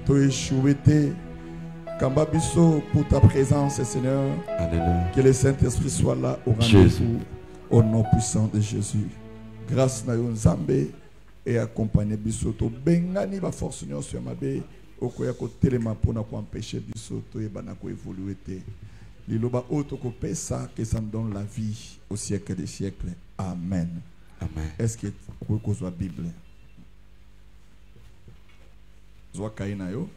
Tu échoué. Kambabiso pour ta présence, Seigneur. Alléluia. Que le Saint-Esprit soit là au rendez-vous. Au nom puissant de Jésus. Grâce à Nzambe et accompagner Bisoto. Bengani va force union sur ma bé. Okoya ko telema pona ko empêcher Bisoto et banako évoluer. Liloba auto ko pesa que ça donne la vie au siècle des siècles. Amen. Amen. Est-ce que vous avez la Bible? Zoa kaina yo.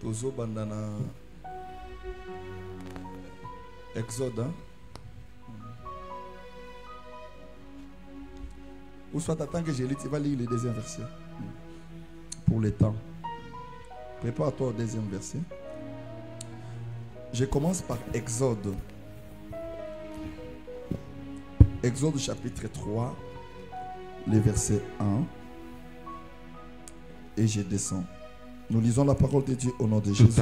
Tozo bandana Exode. Ou soit attends que je lis, tu vas lire le deuxième verset. Pour le temps. Prépare-toi au deuxième verset. Je commence par Exode. Exode chapitre 3, le verset 1. Et je descends. Nous lisons la parole de Dieu au nom de Jésus.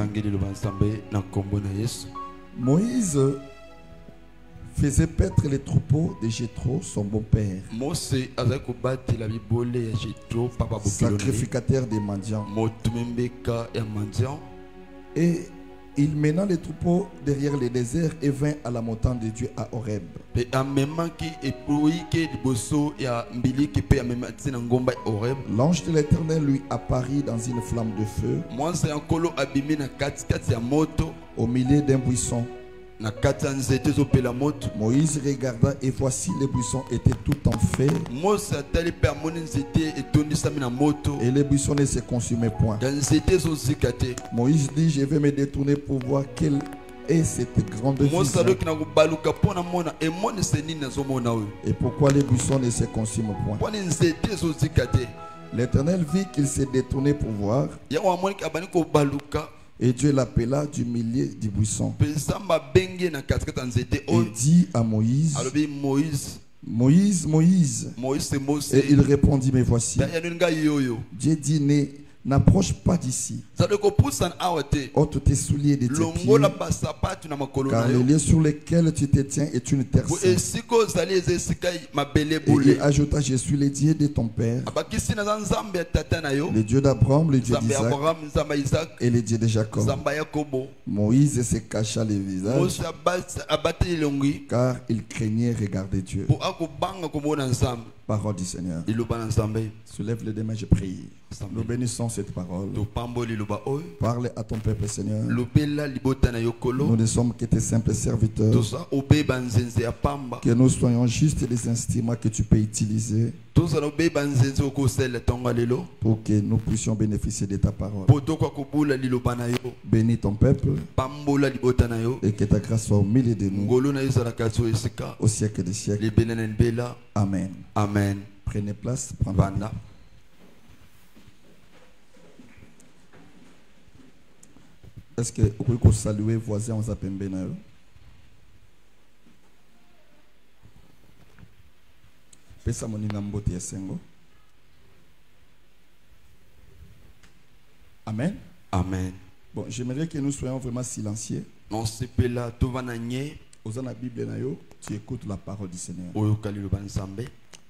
Moïse faisait paître les troupeaux de Jéthro, son bon-père, sacrificateur des mendiants. Et il mena les troupeaux derrière le désert et vint à la montagne de Dieu à Horeb. L'ange de l'Éternel lui apparut dans une flamme de feu au milieu d'un buisson. Moïse regarda et voici les buissons étaient tout en feu et les buissons ne se consumaient point. Moïse dit: je vais me détourner pour voir quelle est cette grande vision et pourquoi les buissons ne se consument point. L'Éternel vit qu'il s'est détourné pour voir. Et Dieu l'appela du milieu du buisson. Et dit à Moïse: Moïse, Moïse. Et il répondit: mais voici. Dieu dit: n'approche pas d'ici. Ôte tes souliers de tes pieds, car le lieu sur lequel tu te tiens est une terre sainte. Et il ajouta: je suis le Dieu de ton père, le Dieu d'Abraham, le Dieu d'Isaac et le Dieu de Jacob. Moïse se cacha le visage, car il craignait regarder Dieu. Parole du Seigneur. Soulève les deux mains, je prie. Nous bénissons cette parole. Parle à ton peuple, Seigneur. Nous ne sommes que tes simples serviteurs. Que nous soyons juste des instruments que tu peux utiliser pour que nous puissions bénéficier de ta parole. Bénis ton peuple et que ta grâce soit au milieu de nous au siècle des siècles. Amen. Amen. Prenez place. Est-ce que vous pouvez saluer voisins aux Apembenayo? Pesa moninga mbote ya sengo. Amen. Amen. Bon, j'aimerais que nous soyons vraiment silencieux. Non, c'est pas là, tout va n'agner. Aux la Bible nayo, tu écoutes la parole du Seigneur.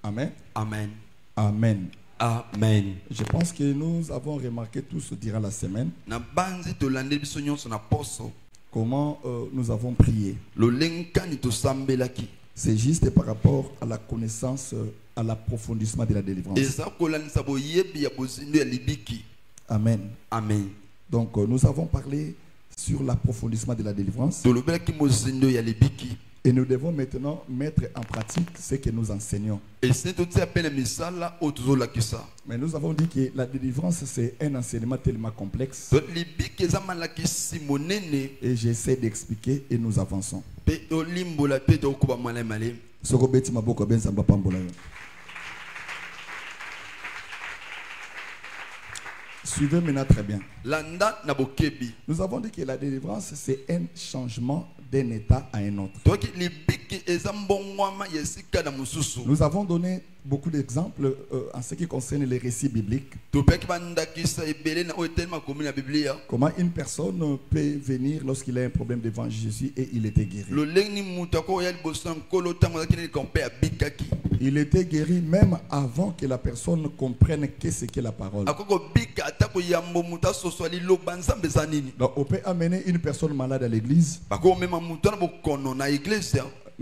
Amen. Amen. Amen. Amen. Je pense que nous avons remarqué tous durant la semaine comment nous avons prié. C'est juste par rapport à la connaissance, à l'approfondissement de la délivrance. Amen. Amen. Donc nous avons parlé sur l'approfondissement de la délivrance. Et nous devons maintenant mettre en pratique ce que nous enseignons. Mais nous avons dit que la délivrance, c'est un enseignement tellement complexe. Et j'essaie d'expliquer et nous avançons. Suivez maintenant très bien. Nous avons dit que la délivrance, c'est un changement d'un état à un autre. Nous avons donné beaucoup d'exemples en ce qui concerne les récits bibliques. Comment une personne peut venir lorsqu'il a un problème devant Jésus et il était guéri. Il était guéri même avant que la personne comprenne qu'est-ce qu'est la parole. Donc on peut amener une personne malade à l'église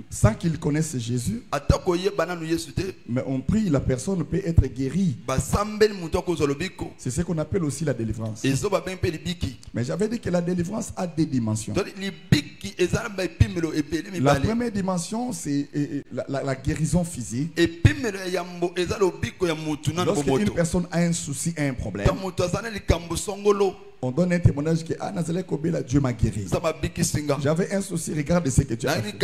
sans qu'il connaisse Jésus, mais on prie, la personne peut être guérie. C'est ce qu'on appelle aussi la délivrance. Mais j'avais dit que la délivrance a des dimensions. La première dimension, c'est la guérison physique. Lorsqu'une personne a un souci, a un problème, on donne un témoignage que Dieu m'a guéri. J'avais un souci, regarde ce que tu as fait.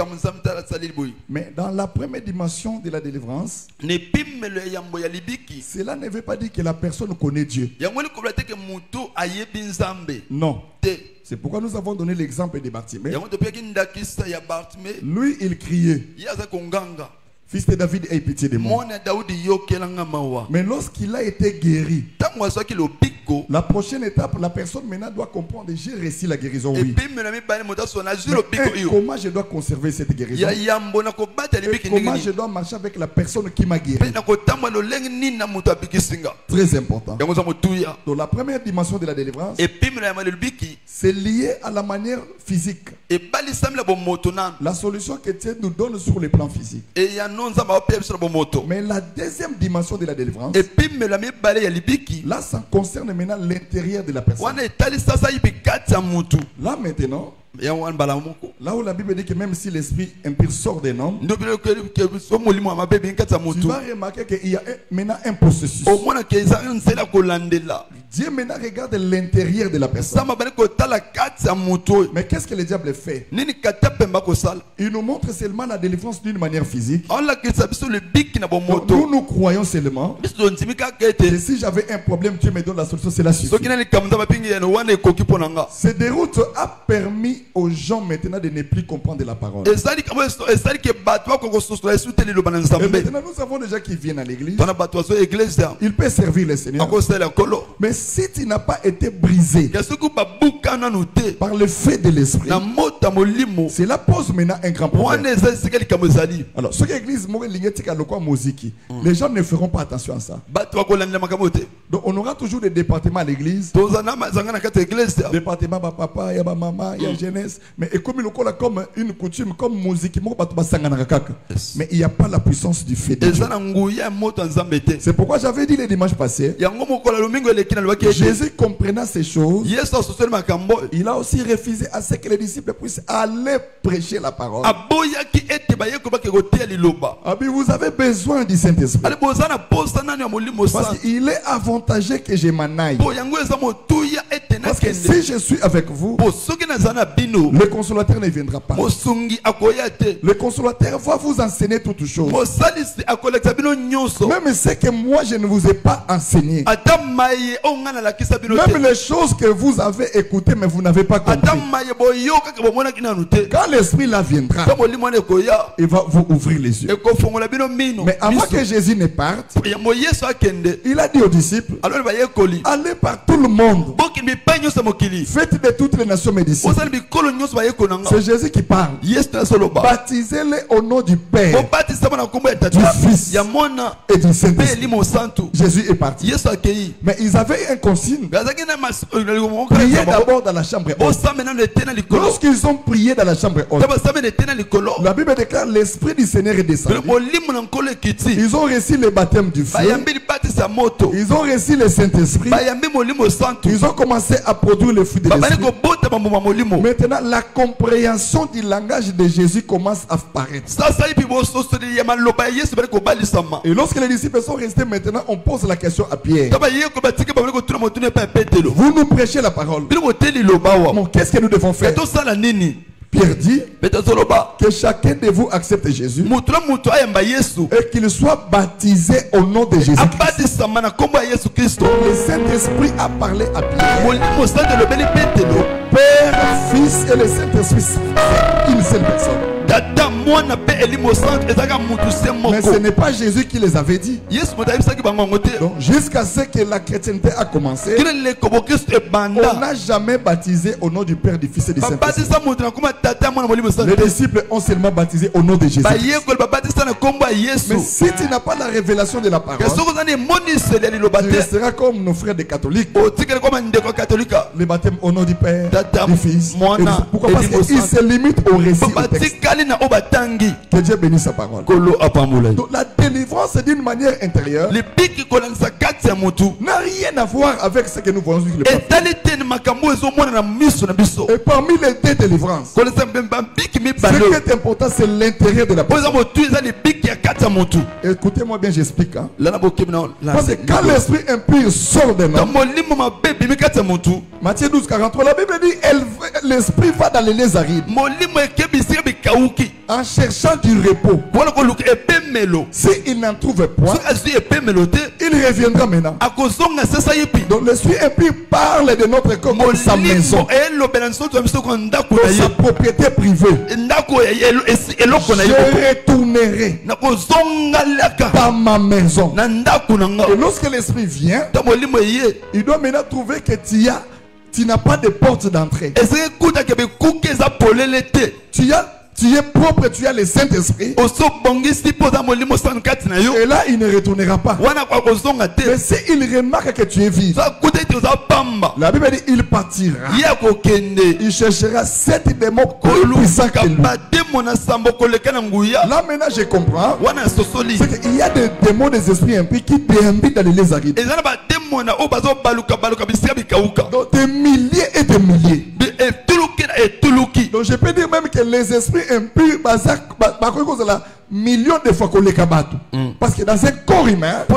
Mais dans la première dimension de la délivrance, cela ne veut pas dire que la personne connaît Dieu. Non. C'est pourquoi nous avons donné l'exemple de Bartimée. Lui, il criait: Fils de David, aie pitié de moi. Mais lorsqu'il a été guéri, la prochaine étape, la personne maintenant doit comprendre: j'ai reçu la guérison, oui. Mais comment je dois conserver cette guérison? Et comment je dois marcher avec la personne qui m'a guéri? Très important. Donc la première dimension de la délivrance, c'est lié à la manière physique. La solution que Dieu nous donne sur le plan physique. Mais la deuxième dimension de la délivrance, là ça concerne maintenant l'intérieur de la personne. Là maintenant, là où la Bible dit que même si l'esprit impur sort d'un homme, tu vas remarquer qu'il y a maintenant un processus. Dieu maintenant regarde l'intérieur de la personne. Mais qu'est-ce que le diable fait? Il nous montre seulement la délivrance d'une manière physique. Nous croyons seulement que si j'avais un problème, Dieu me donne la solution, c'est la suffit. Cette déroute a permis aux gens maintenant de ne plus comprendre la parole. Et maintenant nous avons des gens qui viennent à l'église. Ils peuvent servir le Seigneur. Mais si tu n'as pas été brisé par le fait de l'esprit, cela pose maintenant un grand problème. Alors, ce que l'église, les gens ne feront pas attention à ça. Donc, on aura toujours des départements à l'église. Département papa, il y a maman, il y a jeunesse. Mais comme une coutume, comme musique, mais il n'y a pas la puissance du fait de Dieu. C'est pourquoi j'avais dit les dimanches passés, Jésus comprenant ces choses, il a aussi refusé à ce que les disciples puissent aller prêcher la parole. Vous avez besoin du Saint-Esprit. Parce qu'il est avantageux que je m'en aille. Parce que si je suis avec vous, le consolateur ne viendra pas. Le consolateur va vous enseigner toutes choses. Même ce que moi je ne vous ai pas enseigné. Même les choses que vous avez écoutées mais vous n'avez pas compris. Quand l'esprit là viendra, il va vous ouvrir les yeux. Mais avant que Jésus ne parte, il a dit aux disciples: allez par tout le monde, faites de toutes les nations mes disciples. C'est Jésus qui parle. Baptisez-les au nom du Père, du Fils et du Saint-Esprit. Jésus est parti. Mais ils avaient un consigne: priez d'abord dans la chambre haute. Lorsqu'ils ont prié dans la chambre haute, la Bible déclare: l'Esprit du Seigneur est descendu. Ils ont reçu le baptême du feu. Ils ont reçu le Saint-Esprit. Ils ont commencé à produire le fruit de l'Esprit. Maintenant, la compréhension du langage de Jésus commence à apparaître. Et lorsque les disciples sont restés, maintenant on pose la question à Pierre: vous nous prêchez la parole. Bon, qu'est-ce que nous devons faire? Pierre dit que chacun de vous accepte Jésus et qu'il soit baptisé au nom de Jésus. Le Saint-Esprit a parlé à Pierre. Le Père, Fils et le Saint-Esprit, c'est une seule personne. Mais ce n'est pas Jésus qui les avait dit. Donc jusqu'à ce que la chrétienté a commencé, on n'a jamais baptisé au nom du Père, du Fils et du Saint-Esprit. Les disciples ont seulement baptisé au nom de Jésus. Mais si tu n'as pas la révélation de la parole, tu resteras comme nos frères des catholiques. Le baptême au nom du Père, du Fils. Pourquoi? Parce qu'ils se limitent au récit, au texte. Que Dieu bénisse sa parole. Donc la délivrance d'une manière intérieure n'a rien à voir avec ce que nous voyons sur le papier. Et parmi les deux délivrances, ce qui est important, c'est l'intérieur de la personne. Écoutez-moi bien, j'explique. Hein? Parce que quand l'esprit impur sort d'un homme, Matthieu 12, 43, la Bible dit l'esprit va dans les lieux arides en cherchant du repos. S'il n'en trouve point, il reviendra maintenant. Donc l'esprit impur parle de notre corps comme sa maison, sa propriété privée. Je retournerai dans ma maison. Et lorsque l'esprit vient, il doit maintenant trouver que tu n'as pas de porte d'entrée. Tu es propre, tu as le Saint-Esprit. Et là, il ne retournera pas. Mais s'il remarque que tu es vide, la Bible dit il partira. Il cherchera 7 démons plus puissants que lui. Là maintenant je comprends. C'est qu'il y a des démons des esprits impies qui déambulant dans les lieux arides. Donc des milliers et des milliers. Donc je peux dire même que les esprits impurs, millions de fois qu'on les kabatou. Parce que dans un corps humain, tu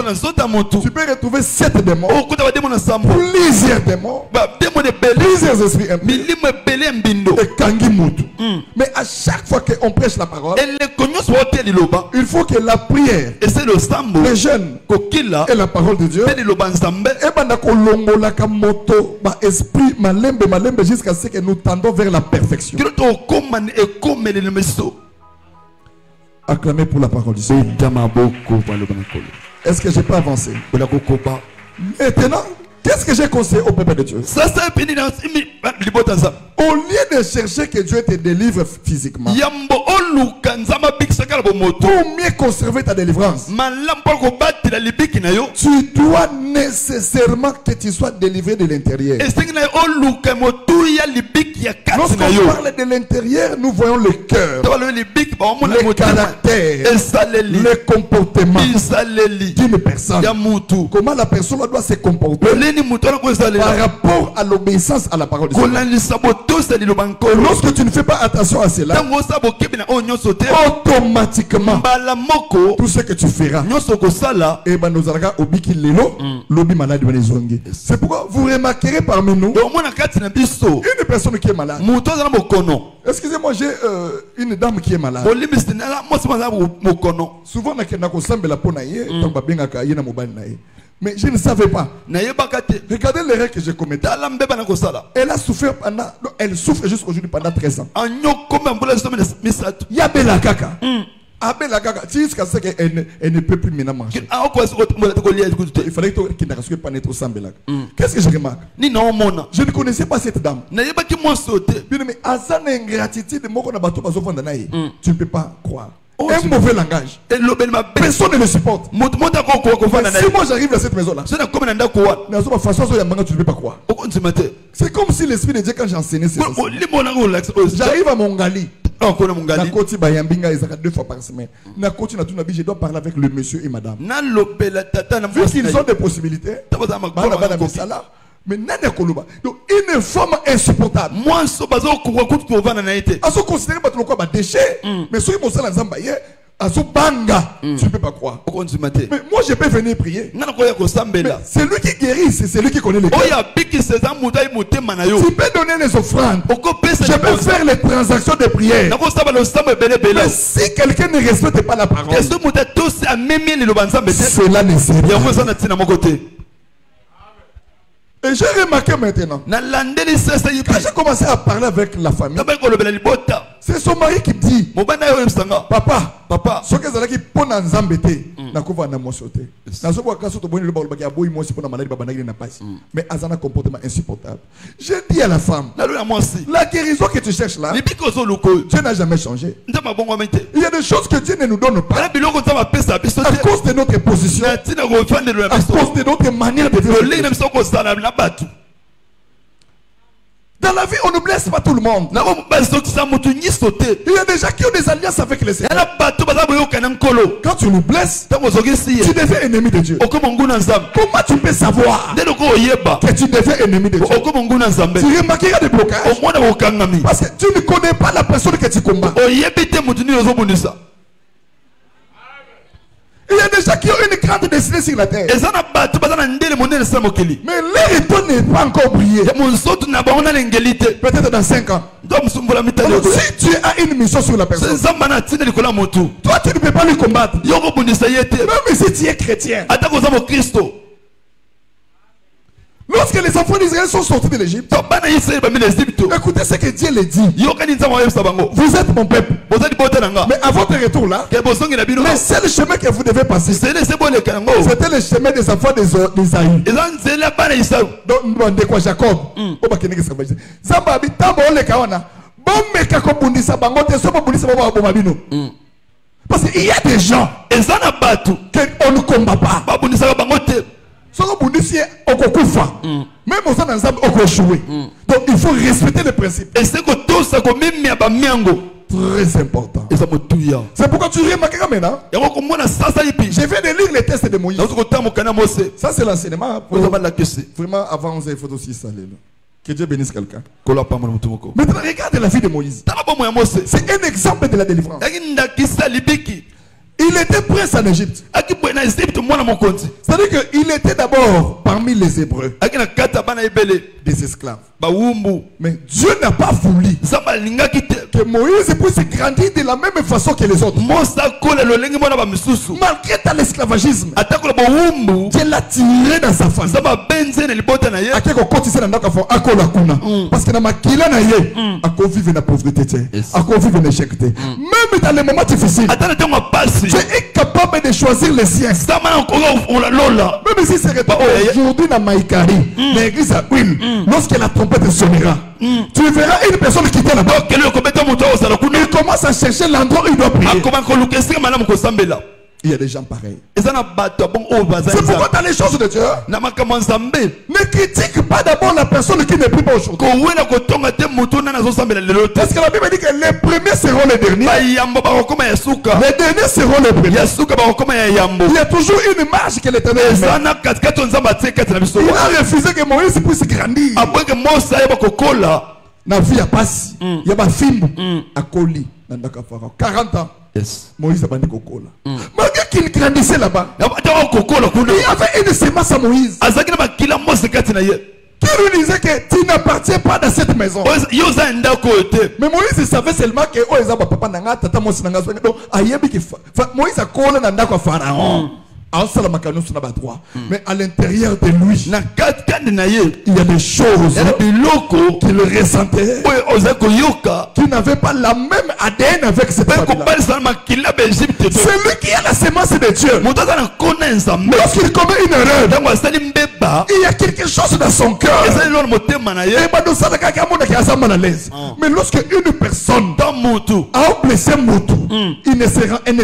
peux retrouver 7 démons, plusieurs démons, plusieurs esprits impurs, et kangi mutu. Mais à chaque fois qu'on prêche la parole, il faut que la prière, le jeûne et la parole de Dieu, esprit malembe jusqu'à ce que nous tendons vers la perfection. Acclamez pour la parole du Seigneur. Est-ce que j'ai pas avancé? Maintenant, qu'est-ce que j'ai conseillé au peuple de Dieu? Au lieu de chercher que Dieu te délivre physiquement, pour mieux conserver ta délivrance, tu dois nécessairement que tu sois délivré de l'intérieur. Lorsqu'on parle de l'intérieur, nous voyons le cœur, le caractère, le comportement d'une personne. Comment la personne doit se comporter par rapport à l'obéissance à la parole de Dieu. Lorsque tu ne fais pas attention à cela, automatiquement tout ce que tu feras, c'est pourquoi vous remarquerez parmi nous une personne qui est malade. Excusez-moi, j'ai une dame qui est malade. Souvent mais je ne savais pas. Regardez l'erreur que j'ai commise. Elle a souffert pendant, elle souffre jusqu'aujourd'hui pendant 13 ans. Yabela kaka. Abela kaka. Jusqu'à ce qu'elle ne peut plus maintenant manger. Il fallait qu'il ne reste pas naître au Sambelak. Qu'est-ce que je remarque? Je ne connaissais pas cette dame. Mais à sa ingratitude, tu ne peux pas croire. Un mauvais langage. Personne ne le supporte. Si moi j'arrive dans cette maison là, tu ne peux pas croire. C'est comme si l'esprit de Dieu, quand j'enseignais, j'arrive à Mongali. Nakoti bayambinga ezaka 2 fois par semaine. Nakoti na tunabi, je dois parler avec le monsieur et madame. Vu qu'ils ont des possibilités, mais donc une femme insupportable. Moi je considère pas quoi déchet, mais ceux qui sont dans banga, tu ne peux pas croire. Mais moi je peux venir prier. C'est lui qui guérit, c'est lui qui connaît les cœurs. Tu peux donner les offrandes. Je peux faire les transactions de prière. Mais si quelqu'un ne respecte pas la parole, cela ne sert à rien. Et j'ai remarqué maintenant, quand j'ai commencé à parler avec la famille, C'est son mari qui dit, papa, ce que vous avez pour Nzambete, n'a pas na mosoté. N'a pas qu'à sauter bonne le bol baga boy moi c'est pour la maladie babanagi n'a pas. Mais Azana comportement insupportable. Je dis à la femme, la guérison que tu cherches là, Dieu n'a jamais changé. Il y a des choses que Dieu ne nous donne pas. À cause de notre position, à cause de notre manière de vivre. Dans la vie, on ne blesse pas tout le monde. Il y a des gens qui ont des alliances avec les Seigneurs. Quand tu nous blesses, tu deviens ennemi de Dieu. Comment tu peux savoir que tu deviens ennemi de Dieu? Tu remarqueras des blocages. Parce que tu ne connais pas la personne que tu combats. Il y a des gens qui ont une grande destinée sur la terre. Mais leur étoile n'est pas encore brillée. Peut-être dans 5 ans. Alors, si tu as une mission sur la personne, toi tu ne peux pas lui combattre. Même si tu es chrétien. Lorsque les enfants d'Israël sont sortis de l'Égypte, écoutez ce que Dieu les dit. Vous êtes mon peuple. Mais à votre retour là, le seul chemin que vous devez passer, c'était le chemin des enfants d'Isaïe. Donc, quoi, Jacob. Parce qu'il y a des gens qu'on ne combat pas. Même aux donc il faut respecter les principes. Et c'est très important. C'est pourquoi tu remarqueras maintenant. Je viens de lire les tests de Moïse. Ça c'est l'enseignement. Vraiment avant 11h il faut aussi saler. Que Dieu bénisse quelqu'un. Maintenant regarde la vie de Moïse. C'est un exemple de la délivrance. Il était prince en Égypte. C'est-à-dire qu'il était d'abord parmi les Hébreux, des esclaves. Mais Dieu n'a pas voulu que Moïse puisse grandir de la même façon que les autres. Malgré dans l'esclavagisme, Dieu l'a tiré dans sa famille. Parce que dans ma kila na ye, à quoi vivre la pauvreté, à quoi vivre l'échec. Même dans les moments difficiles, Dieu est capable de choisir les siens. Même si c'est aujourd'hui dans Maïkari, l'église à huile, lorsque la trompette sonnera, tu verras une personne qui était là-bas. Il commence à chercher l'endroit où il doit prier. Il y a des gens pareils. C'est pourquoi dans les choses de Dieu, ne critique pas d'abord la personne qui ne prie pas aujourd'hui. Parce que la Bible dit que les premiers seront les derniers. Les derniers seront les premiers. Il y a toujours une marge que l'Éternel met. Il a refusé que Moïse puisse grandir. La vie a passé. Il y a ma fille à Koli. 40 ans. Yes. Moïse a banni Kokola. Malgré qu'il grandissait là-bas, il y avait une sémence à Moïse qui lui disait que tu n'appartiens pas dans cette maison. Mais Moïse savait seulement que Moïse a collé dans Pharaon. Mais à l'intérieur de lui, il y a des choses qu'il ressentait, qui n'avaient pas la même ADN avec cette famille-là. C'est lui qui a la sémence de Dieu. Lorsqu'il commet une erreur, il y a quelque chose dans son cœur. Mais lorsque une personne a blessé Moutou, elle ne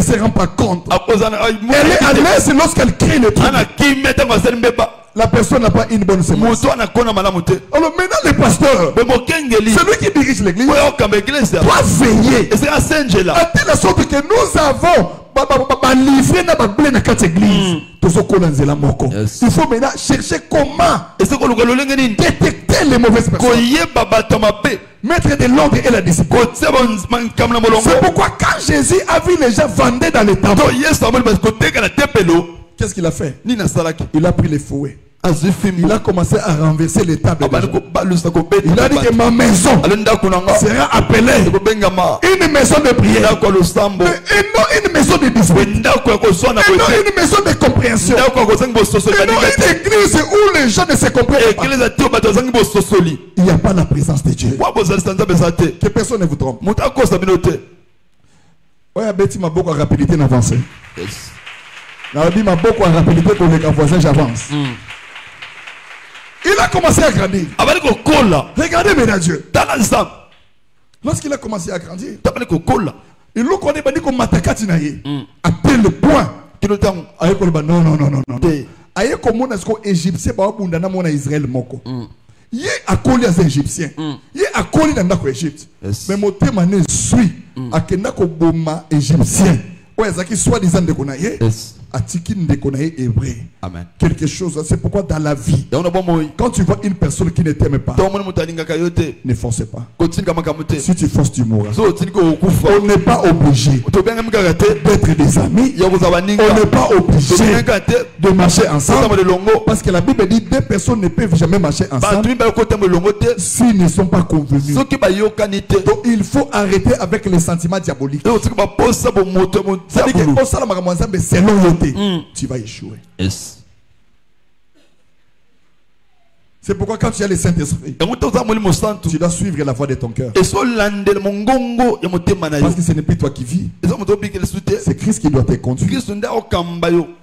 se rend pas compte. Elle est à l'aise lorsqu'elle crie le truc. La personne n'a pas une bonne sémence. Alors maintenant le pasteur, celui qui dirige l'église, doit veiller à telle sorte que nous avons livré dans l'église. Il faut maintenant chercher comment détecter les mauvaises personnes, mettre de l'ordre et la discipline. C'est pourquoi quand Jésus a vu les gens vendre dans les temples, qu'est-ce qu'il a fait? Il a pris les fouets. Il a commencé à renverser les tables. Il a dit que ma maison sera appelée une maison de prière. Et non une maison de discipline. Et non une maison de compréhension. Et non une église où les gens ne se comprennent pas. Il n'y a pas la présence de Dieu. Que personne ne vous trompe. Oui, Betty m'a beaucoup à rapidité d'avancer. Il m'a beaucoup à rapidité pour les voisins, j'avance. Il a commencé à grandir. Regardez, mesdames Dieu. Lorsqu'il a commencé à grandir, il l'a connu comme Matakatinaye. À tel point. Non, non, non, non, non. Aïe, comme on a ce Égyptien, on a Israël moko. Il est à coller aux Égyptiens. Il est à coller dans l'Égypte. Mais mon thème suit à Kenako Boma Égyptien. Ouais, ça qui soit disant de Konaye. Amen. Quelque chose, c'est pourquoi dans la vie, quand tu vois une personne qui ne t'aime pas, ne force pas. Si tu forces, tu mourras. On n'est pas obligé d'être des amis. On n'est pas obligé de marcher ensemble. Parce que la Bible dit deux personnes ne peuvent jamais marcher ensemble s'ils ne sont pas convenus. Donc il faut arrêter avec les sentiments diaboliques. Tu vas échouer. Yes. C'est pourquoi quand tu as le Saint-Esprit, tu dois suivre la voie de ton cœur. Parce que ce n'est plus toi qui vis. C'est Christ qui doit te conduire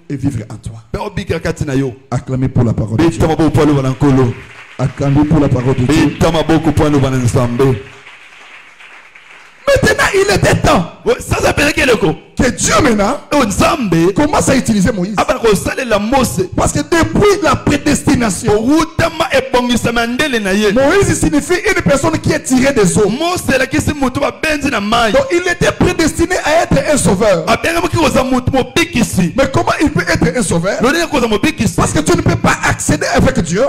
et vivre en toi. Acclamez pour la parole de Dieu. Acclamez pour la parole de Dieu. Maintenant, il était temps que Dieu maintenant commence à utiliser Moïse. Parce que depuis la prédestination, Moïse signifie une personne qui est tirée des eaux. Donc il était prédestiné à être un sauveur. Mais comment il peut être un sauveur? Parce que tu ne peux pas accéder avec Dieu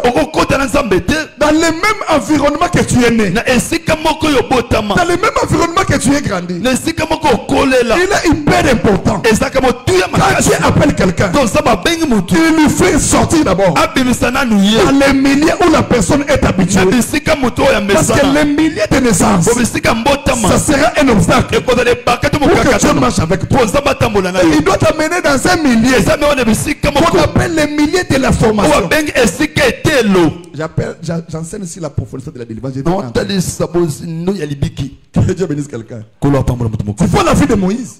dans le même environnement que tu es né. Dans le même environnement que tu es grandi. Il est hyper important. Quand tu appelles quelqu'un, tu lui fais sortir d'abord dans les milieux où la personne est habituée. Parce que les milieux de naissance, ça sera un obstacle pour que Dieu marche avec toi. Il doit t'amener dans un milieu qu'on appelle les milieux de la formation. J'enseigne ici la profondeur de la délivrance. Que Dieu bénisse quelqu'un. Tu vois la vie de Moïse.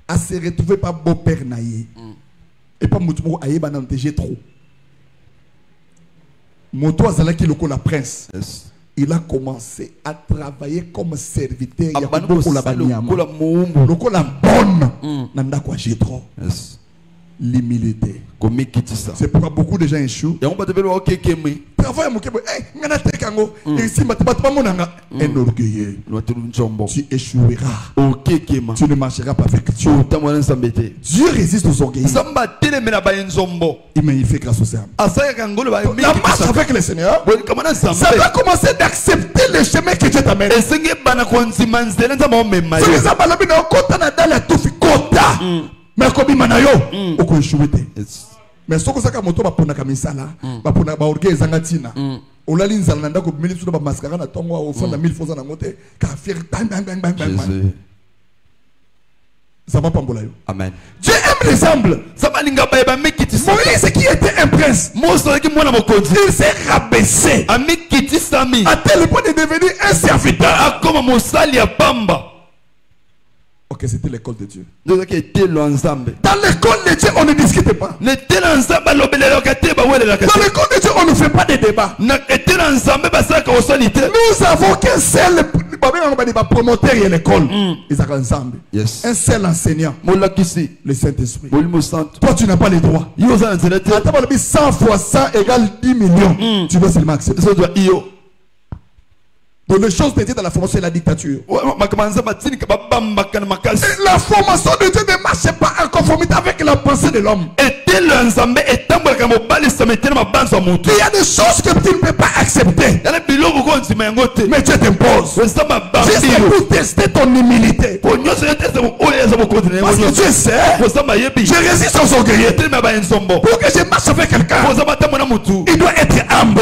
À se retrouver par beau-père naïe. Et pas Moutoumou aïe banane trop. Moto Azala qui est la prince. Il a commencé à travailler comme serviteur. Il y a beaucoup la baniama. La bonne. Nanda quoi j'ai trop. L'humilité. C'est pourquoi beaucoup de gens échouent. Travaille mon kebo. Un orgueilleux. Tu échoueras. Tu ne marcheras pas avec Dieu. Dieu résiste aux orgueilleux. Il fait grâce aux âmes. La marche avec le Seigneur, ça va commencer d'accepter le chemin que Dieu t'amène. Mais comme il m'a dit, on échoué. Mais ce que ça moto ba pona kamisala, ba pona ba orgue zangatina. On l'a dit nzalanda ko milieu sur ba mascara na tongo au fond de 1000 fois na ngote ka faire bang bang bang bang bang. Ça va pas mbolayo. Amen. Dieu aime les humbles. Moïse qui était un prince, il s'est rabaissé à tel point de devenir un serviteur. Ok, c'était l'école de Dieu. Dans l'école de Dieu, on ne discute pas. Dans l'école de Dieu, on ne fait pas de débat. Nous avons qu'un seul promoteur et l'école. Ils ont ensemble. Un seul enseignant. Le Saint-Esprit. Toi, tu n'as pas les droits. 100 fois 100 égale 10 millions. Tu dois seulement accepter. Dans les choses de Dieu dans la formation et la dictature. La formation de Dieu ne marche pas en conformité avec la pensée de l'homme. Il y a des choses que tu ne peux pas accepter. Mais Dieu t'impose. Juste pour tester ton humilité. Parce que Dieu sait, je résiste aux orgueilleux. Pour que je marche avec quelqu'un, il doit être humble.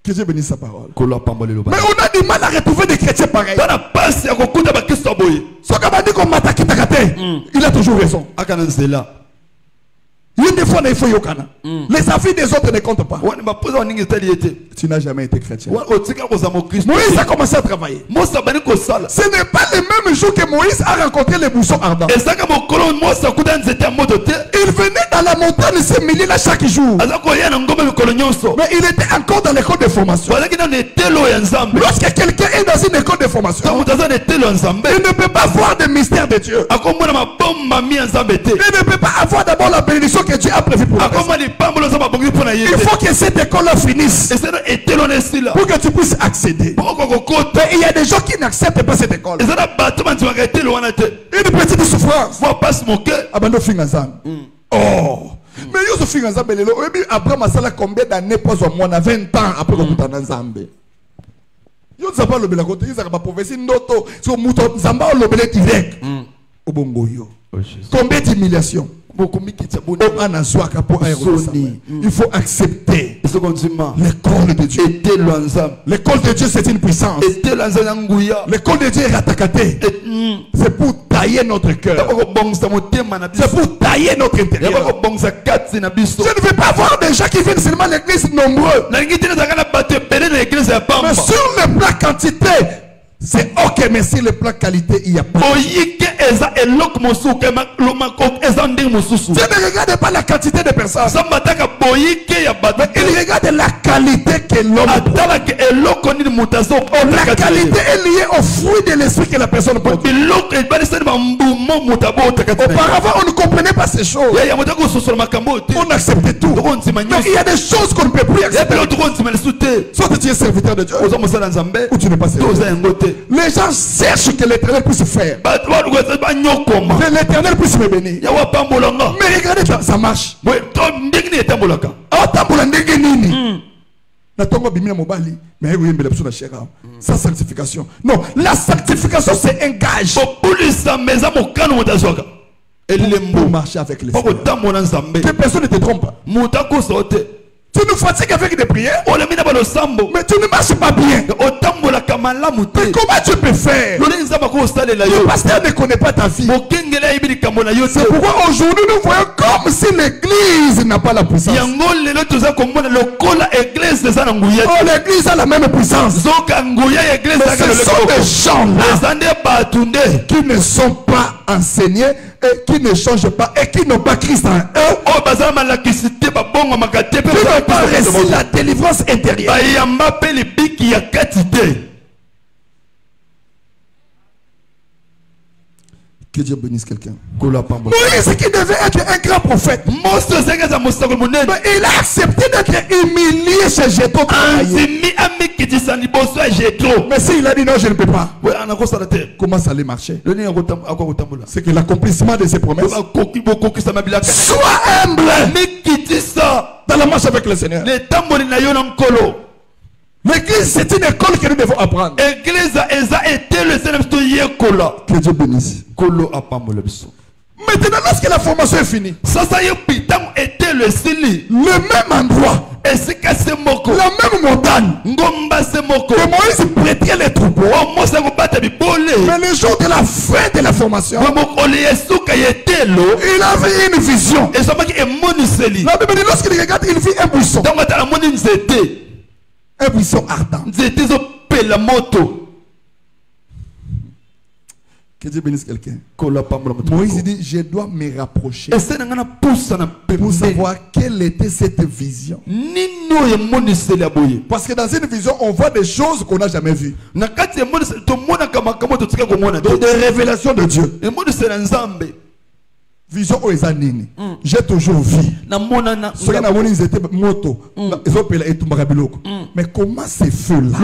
Que Dieu bénisse sa parole. Mais on a du mal à retrouver des chrétiens pareils. Il a toujours raison. Une des fois, il faut yokana. Les affaires des autres ne comptent pas. Tu n'as jamais été chrétien. Moïse a commencé à travailler. Ce n'est pas le même jour que Moïse a rencontré les buissons ardents. Il venait dans la montagne se mêler là chaque jour. Mais il était encore dans l'école de formation. Lorsque quelqu'un est dans une école de formation, il ne peut pas voir des mystères de Dieu. Il ne peut pas avoir d'abord la bénédiction que Dieu a prévu pour lui. Il faut que cette école-là finisse pour que tu puisses accéder. Mais il y a des gens qui n'acceptent pas cette école. Une petite souffrance. Oh! Mais Youssouf Finganzambe, Abraham a sala combien d'années pas au moins 20 ans après le Koutana Nzambe. Youssouf pas le bel côté, il a pas prophétie noto sur Mouton Nzamba le bel direct. Au bongo yo. Combien d'humiliation? Il faut accepter l'école de Dieu. L'école de Dieu, c'est une puissance. L'école de Dieu est rattacatée. C'est pour tailler notre cœur. C'est pour tailler notre intérieur. Je ne veux pas voir des gens qui viennent seulement à l'église nombreux. Mais sur le plan quantité, c'est ok, mais sur le plan qualité, il y a pas. Je ne regarde pas la quantité de personnes. Il regarde la qualité que l'homme a. La qualité est liée au fruit de l'esprit que la personne porte. Auparavant, on ne comprenait pas ces choses. On acceptait tout. Donc, il y a des choses qu'on ne peut plus accepter. Soit tu es serviteur de Dieu, ou tu n'es pas serviteur. Les gens cherchent que l'Éternel puisse faire. Que l'Éternel puisse me bénir. Mais regardez, ça marche. Sa sanctification. Non, la sanctification c'est un gage. Pour marcher avec les Seigneur. Que personne ne te trompe. Tu nous fatigues avec des prières, mais tu ne marches pas bien. Mais comment tu peux faire? Le pasteur ne connaît pas ta vie. C'est pourquoi aujourd'hui nous voyons comme si l'église n'a pas la puissance. Oh, l'église a la même puissance. Mais ce sont des gens là qui ne sont pas enseignés et qui ne changent pas et qui n'ont pas Christ en eux. Qui n'ont pas reçu la délivrance intérieure. Que Dieu bénisse quelqu'un. Moïse qui devait être un grand prophète, mais il a accepté d'être humilié chez Jétro. Mais s'il a dit non, je ne peux pas, comment ça allait marcher? C'est que l'accomplissement de ses promesses. Sois humble dans la marche avec le Seigneur. L'église, c'est une école que nous devons apprendre. Que Dieu bénisse. Maintenant, lorsque la formation est finie, le même endroit, la même montagne, que Moïse prêtait les troupeaux. Mais le jour de la fin de la formation, il avait une vision. La Bible dit, lorsqu'il regarde, il vit un buisson. Un buisson ardent. Que Dieu bénisse quelqu'un. Moïse dit, je dois me rapprocher pour savoir quelle était cette vision. Parce que dans une vision, on voit des choses qu'on n'a jamais vues. Des révélations de Dieu. vision oezanini. J'ai toujours vu. Ceux qui ont ils étaient moto. Ils ont payé et tout marabiloko. Mais comment ces feux-là?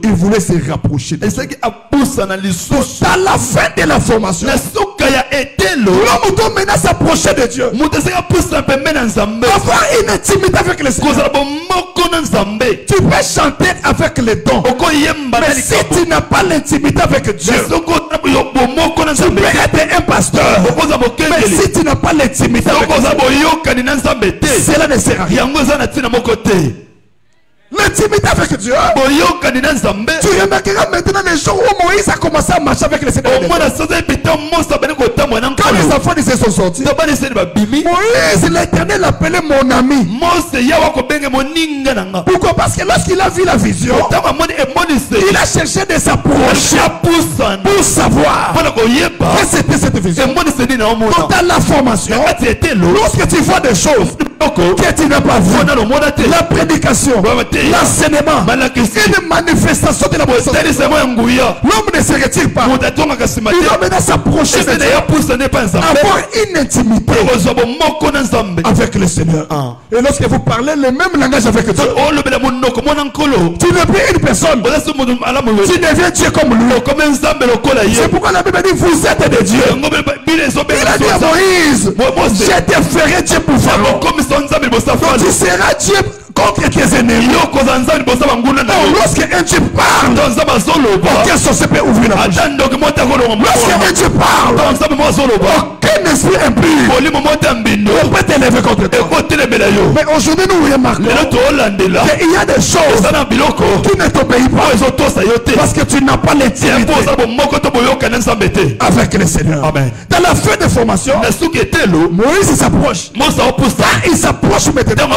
Ils voulaient se rapprocher. Dans la fin de la formation, l'homme doit maintenant s'approcher de Dieu. Avoir une intimité avec le Seigneur. Tu peux chanter avec les dons. Mais si tu n'as pas l'intimité avec Dieu, tu peux être un pasteur. Mais si tu n'as pas l'intimité avec Dieu, cela ne sert à rien. L'intimité avec Dieu. Tu remarqueras maintenant les jours où Moïse a commencé à marcher avec le Seigneur. Quand les enfants se sont sortis, Moïse, l'Éternel l'appelait mon ami. Pourquoi? Parce que lorsqu'il a vu la vision, il a cherché de s'approcher pour savoir que c'était cette vision. Donc dans la formation, lorsque tu vois des choses que tu n'as pas vu, la prédication, l'enseignement, une manifestation de la puissance, l'homme ne se retire pas. Il doit maintenant s'approcher de Dieu, avoir une intimité avec le Seigneur. Et lorsque vous parlez le même langage avec Dieu, tu ne peux une personne, tu deviens Dieu comme lui. C'est pourquoi la Bible dit vous êtes des dieux. Il a dit à Moïse, je te ferai Dieu pour Pharaon. Donc tu seras Dieu contre tes ennemis. Lorsque un Dieu parle, aucun sorcier peut ouvrir la bouche. Lorsque un Dieu parle, aucun esprit impur ne peut t'élever contre toi. Mais aujourd'hui nous remarquons qu'il y a des choses qui ne t'obéissent pas parce que tu n'as pas l'intimité avec le Seigneur. Amen. Dans la fin de formation, Moïse s'approche. Il s'approche maintenant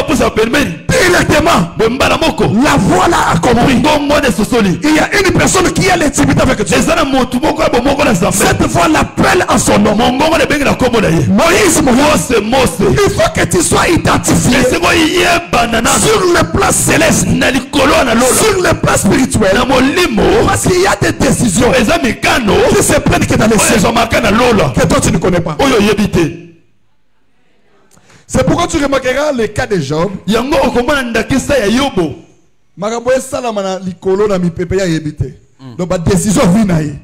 directement. La voix l'a accompli. Il y a une personne qui a l'intimité avec Dieu. Cette voix l'appelle en son nom. Moïse, il faut que tu sois identifié sur le plan céleste, sur le plan spirituel, parce qu'il y a des décisions qui se prennent que dans les cieux que toi tu ne connais pas. C'est pourquoi tu remarqueras le cas de Job. Maraboye salamana likolo na mipepe ya yebite. Donc ba décision vinaye.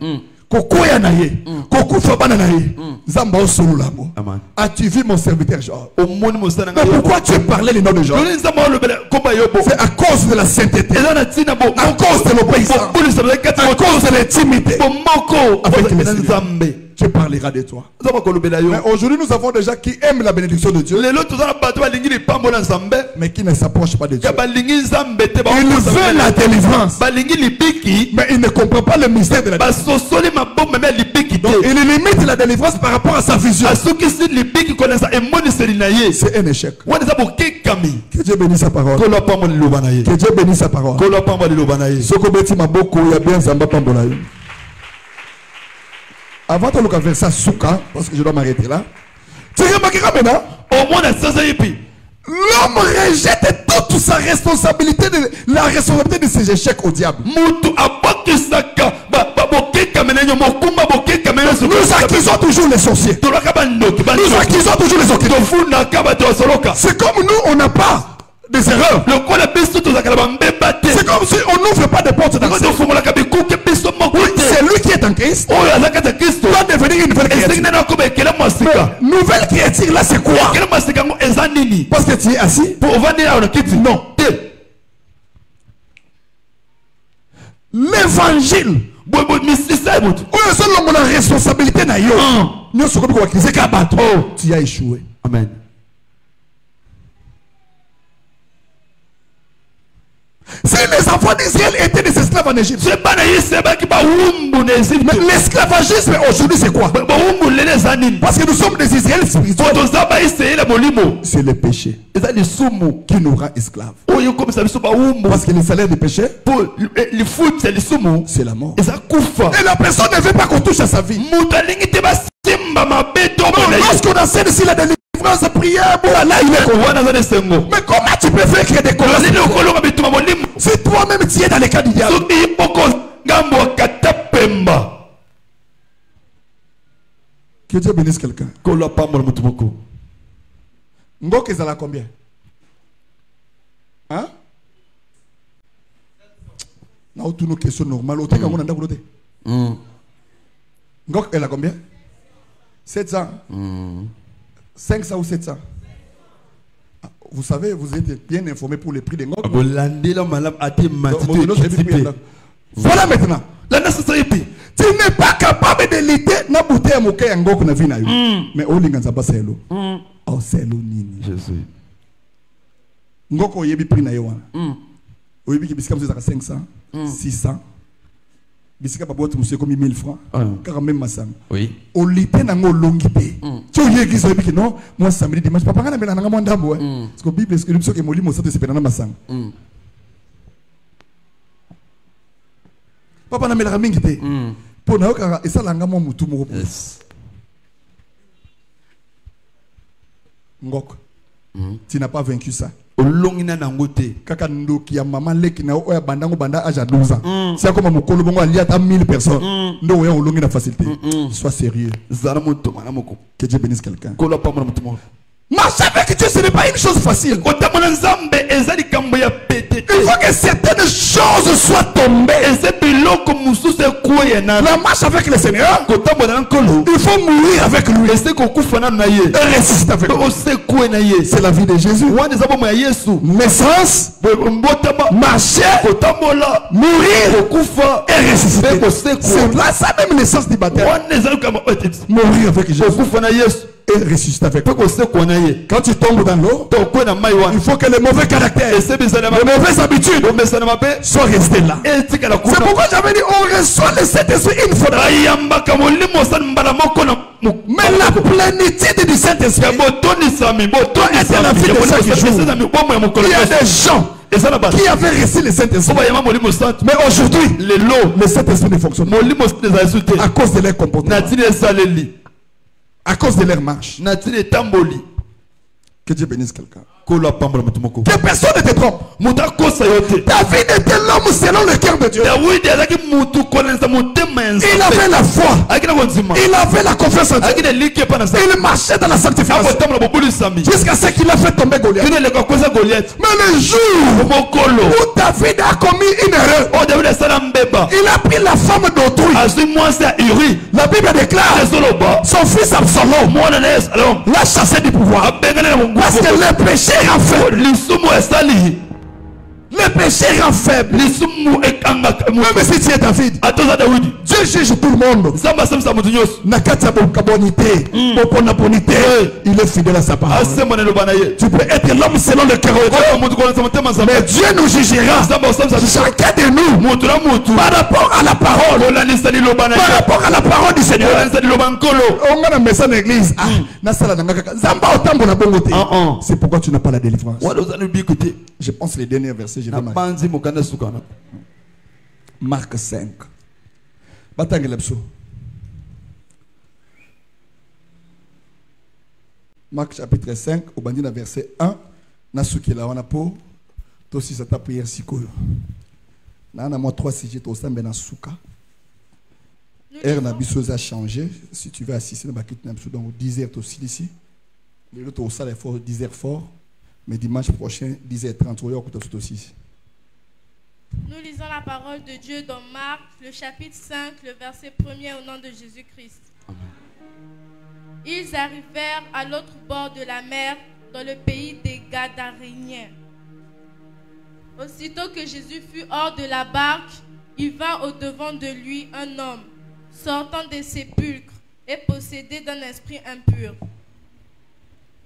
Kokoya naye. Kokufa bana naye. Zamba osolo labo. As-tu vu mon serviteur Job? Mais pourquoi tu parlais le nom de Job? C'est à cause de la sainteté. À cause de l'obéissance. À cause de l'intimité avec les Seigneurs. Tu parleras de toi. Mais aujourd'hui nous avons des gens qui aiment la bénédiction de Dieu, mais qui ne s'approchent pas de Dieu. Ils veulent la délivrance, mais ils ne comprennent pas le mystère de la délivrance. Donc ils limitent la délivrance par rapport à sa vision. C'est un échec. Que Dieu bénisse sa parole. Que Dieu bénisse sa parole. Avant de nous faire ça, souka, parce que je dois m'arrêter là. Tu remarqueras maintenant, l'homme rejette toute sa responsabilité, la responsabilité de ses échecs au diable. Nous accusons toujours les sorciers. Nous accusons toujours les occultes. C'est comme nous, on n'a pas des erreurs. C'est comme si on n'ouvre pas de portes d'accès. C'est lui qui est en Christ. Doit devenir une nouvelle créature. Nouvelle créature là c'est quoi? Parce que tu es assis. Non. L'évangile. On a la responsabilité. Tu as échoué. Amen. Si les enfants d'Israël étaient des esclaves en Égypte, l'esclavagisme aujourd'hui c'est quoi? Parce que nous sommes des Israéliens spirituels. C'est le péché qui nous rend esclaves. Parce que le salaire du péché, c'est la mort. Et la personne ne veut pas qu'on touche à sa vie. Lorsqu'on enseigne ici la délivrance, prière, mais comment tu peux faire créer des colosses si toi-même tu es dans les cas du diable? Que Dieu bénisse quelqu'un. Kola pambola mutumoko. Ngok est à combien? Hein? Non, toutes nos questions normales. Ngok est à combien? 700. 500 ou 700? Vous savez, vous êtes bien informé pour les prix des Ngok. Voilà maintenant. Tu n'es pas capable de lutter na bouteille à moquer un Ngok na vie na yo. Mais au linganza pas c'est l'eau. Oh c'est l'eau nini. Jésus. Ngok o yebi prix na yo wana. O yebi ki bisika mse 500, 600. Bisika pa boîte monsieur comme 1000 francs. Car même masam. Oui. O lutter na ngo longité. Tu o yebi so yebi ki non, moi samedi dimanche papa ngana mela na ngo ndambo. Parce que Bible est que que molimo ça te sepena na masam. Papa na mela mingi te. Pour na okara esa langa mo mutu mo. Yes. Ngok. Tu n'as pas vaincu ça. Olongina nangote. Kaka ndoki ya maman leki na oya bandango banda âge à 12 ans. C'est comme mokolo bongo ali ata 1000 personnes. Ndo oya olongina facilité. Sois sérieux. Zaramoto manamoko. Que Dieu bénisse quelqu'un. Kola pambola mutumoko. Marcher avec Dieu, ce n'est pas une chose facile. Il faut que certaines choses soient tombées. La marche avec le Seigneur, il faut mourir avec lui. Et ressusciter avec lui. C'est la vie de Jésus. Naissance, marcher, mourir et ressusciter. C'est là ça même naissance du baptême. Mourir avec Jésus. Et ressusciter avec toi. Quand tu tombes dans l'eau, il faut que les mauvais caractères, les mauvaises habitudes soient restés là. C'est pourquoi j'avais dit on reçoit le Saint-Esprit une fois. Mais la plénitude du Saint-Esprit est la vie de chaque jour. Il y a des gens qui avaient reçu le Saint-Esprit. Mais aujourd'hui, le Saint-Esprit ne fonctionne pas à cause de leur comportement. À cause de leur marche. Que Dieu bénisse quelqu'un. Que personne ne te trompe. David était l'homme selon le cœur de Dieu. Il avait la foi. Il avait la confiance en Dieu. Il marchait dans la sanctification. Jusqu'à ce qu'il a fait tomber Goliath. Mais le jour où David a commis une erreur, il a pris la femme d'autrui. La Bible déclare son fils Absalom l'a chassé du pouvoir. Parce que le péché rend faible. Le péché rend faible. Même si tu es David, Dieu juge tout le monde. Il est fidèle à sa parole. Tu peux être l'homme selon le cœur de Dieu. Mais Dieu nous jugera chacun de nous par rapport à la parole. Par rapport à la parole du Seigneur. On a un message dans l'église. C'est pourquoi tu n'as pas la délivrance. Je pense les derniers versets. Marc 5. Marc chapitre 5, au bandit verset 1. Nasuki la wana po. Tosi sa ta prière sikoyo. Na moi 3 sujets to sambe na suka. Na biso a changé. Si tu veux assister na bakit na biso donc 10h aussi ici. Le to ça les fort 10h fort. Mais dimanche prochain 10h30 aussi. Nous lisons la parole de Dieu dans Marc, le chapitre 5, le verset 1er au nom de Jésus-Christ. Ils arrivèrent à l'autre bord de la mer, dans le pays des Gadaréniens. Aussitôt que Jésus fut hors de la barque, il vint au-devant de lui un homme, sortant des sépulcres et possédé d'un esprit impur.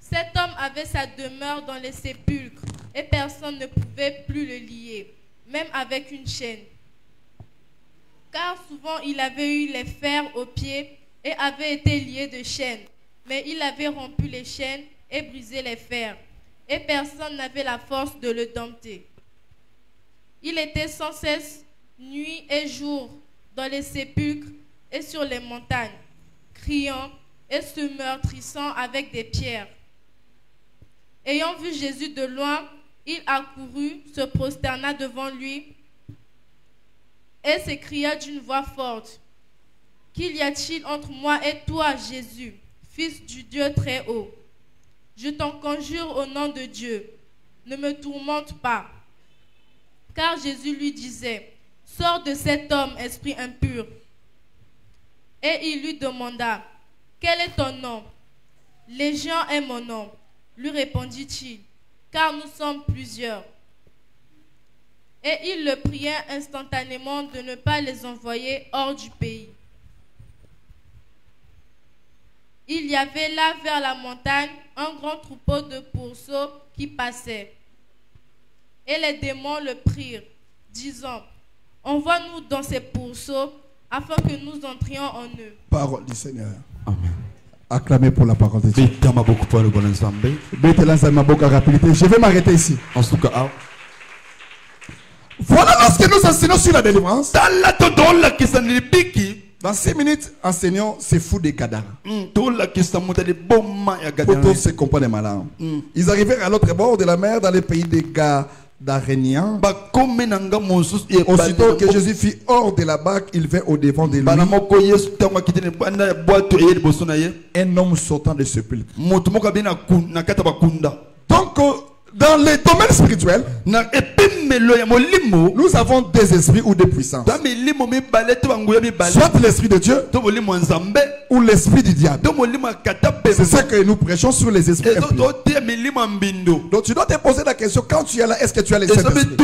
Cet homme avait sa demeure dans les sépulcres et personne ne pouvait plus le lier, même avec une chaîne. Car souvent il avait eu les fers aux pieds et avait été lié de chaînes, mais il avait rompu les chaînes et brisé les fers, et personne n'avait la force de le dompter. Il était sans cesse, nuit et jour, dans les sépulcres et sur les montagnes, criant et se meurtrissant avec des pierres. Ayant vu Jésus de loin, il accourut, se prosterna devant lui et s'écria d'une voix forte: « Qu'y a-t-il entre moi et toi, Jésus, fils du Dieu très haut, je t'en conjure au nom de Dieu, ne me tourmente pas. Car Jésus lui disait, sors de cet homme, esprit impur. Et il lui demanda, quel est ton nom? Légion est mon nom, lui répondit-il, car nous sommes plusieurs. Et il le pria instantanément de ne pas les envoyer hors du pays. Il y avait là vers la montagne un grand troupeau de pourceaux qui passait. Et les démons le prirent, disant, envoie-nous dans ces pourceaux afin que nous entrions en eux. Parole du Seigneur. Amen. Acclamez pour la parole de Dieu. Je vais m'arrêter ici. Voilà lorsque nous enseignons sur la délivrance. Dans 6 minutes, enseignons c'est fou des cadavres. Pour tous ces compagnons des malins. Ils arrivèrent à l'autre bord de la mer dans les pays des Gadaréniens. Aussitôt que Jésus fut hors de la barque, il vint au devant de lui. Un homme sortant de sépulcre. Donc, dans les domaines spirituels, nous avons des esprits ou des puissances. Soit l'esprit de Dieu ou l'esprit du diable. C'est ça que nous prêchons sur les esprits. Donc tu dois te poser la question, quand tu es là, est-ce que tu as les Saint-Esprit?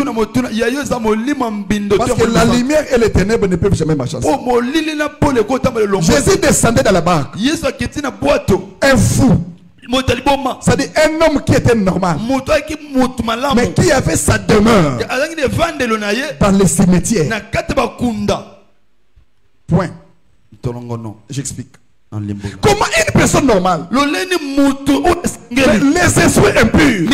Parce que la lumière et les ténèbres ne peuvent jamais marcher ensemble. Jésus descendait dans la barque. Un fou. C'est-à-dire un homme qui était normal, mais qui avait sa demeure dans les cimetières. Point. J'explique. Comment une personne normale, les esprits impurs,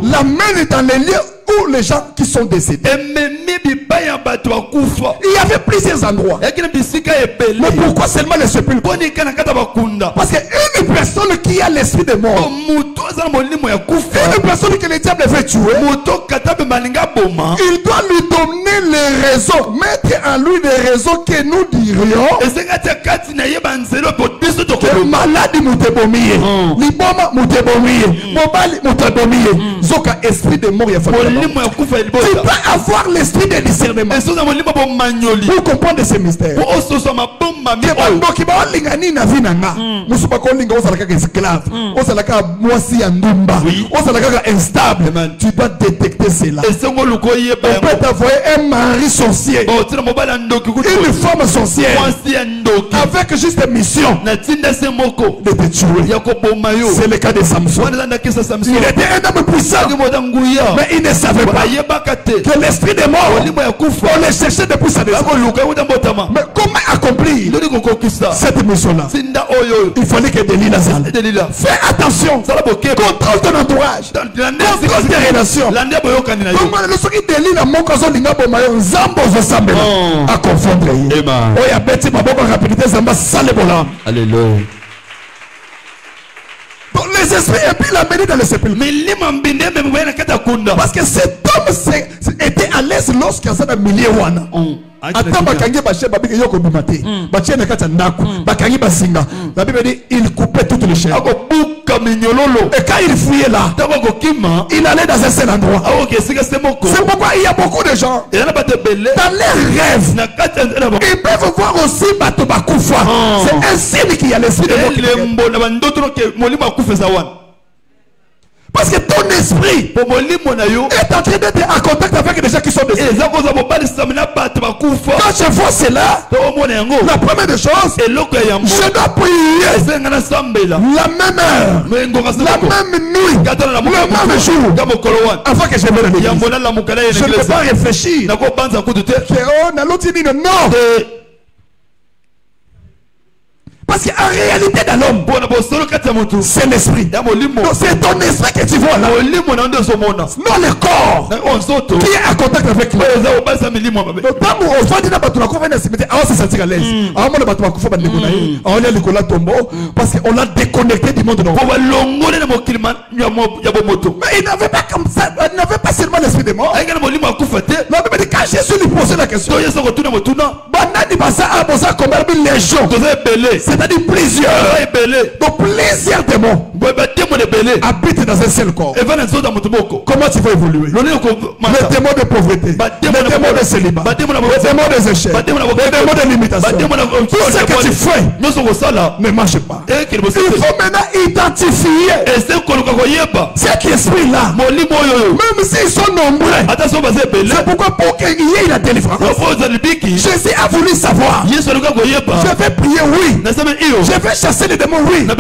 l'amène dans les lieux où les gens qui sont décédés. Il y avait plusieurs endroits. Mais pourquoi seulement les sépulcres? Parce qu'une personne qui a l'esprit de mort, une personne que le diable veut tuer, il doit lui donner les raisons, mettre en lui des raisons que nous dirions que malade moutebomiye, liboma moutebomiye, mobali moutebomiye, zoka esprit de mort. Tu peux avoir l'esprit de discernement pour comprendre ces mystères. Tu dois détecter cela. On peut t'envoyer un mari sorcier, une femme sorcière, avec juste mission de te tuer. C'est le cas de Samson. Il était un homme puissant, mais il ne savait pas que l'esprit des morts, on les cherchait depuis sa naissance. Mais comment accomplir cette mission-là? Il fallait que Delilah s'aille. Fais attention, contrôle ton entourage, contrôle tes relations. Comment le soki Delilah mokazo linga bomayo nzambo zo sambela à confondre. Oya beti maboko rapidité zamba sale bolam. Alléluia. Donc les esprits et puis l'amener dans le sépulcre. Parce que cet homme était à l'aise lorsqu'il y a un millier wana. Attends, bakangi bache babike yoko bimate. Bache na kata ndaku. Bakangi basinga. La Bible dit il coupait toutes les chaînes. Et quand il fouillait là, il allait dans un seul endroit. C'est pourquoi il y a beaucoup de gens dans leurs rêves, ils peuvent voir aussi Bato Bakoufa. C'est un signe qu'il y a l'esprit de mort. Parce que ton esprit est en train d'être en contact avec des gens qui sont décédés. Quand je vois cela, la première des choses, je dois prier la même heure, la même nuit, le même jour, afin que je me l'église. Je ne peux pas réfléchir que non. Parce qu'en réalité dans l'homme, c'est l'esprit. C'est ton esprit que tu vois là. Non le corps qui est en contact avec lui. Parce qu'on l'a déconnecté du monde. Mais il n'avait pas comme ça. Il n'avait pas seulement l'esprit de mort. La Bible dit quand Quand Jésus lui posait la question, Banani Basa a posé combien de légions? C'est-à-dire plusieurs. Donc plusieurs démons habitent dans un seul corps. Comment tu vas évoluer? Les démons de pauvreté, les démons de célibat, les démons des échecs, les démons de limitation. Tout ce que tu fais ne marche pas. Il faut maintenant identifier ce qui esprit là. Même s'ils sont nombreux. C'est pourquoi pour qu'il y ait la délivrance, Jésus a voulu savoir. Je vais prier, oui. Je vais chasser les démons, oui. Mais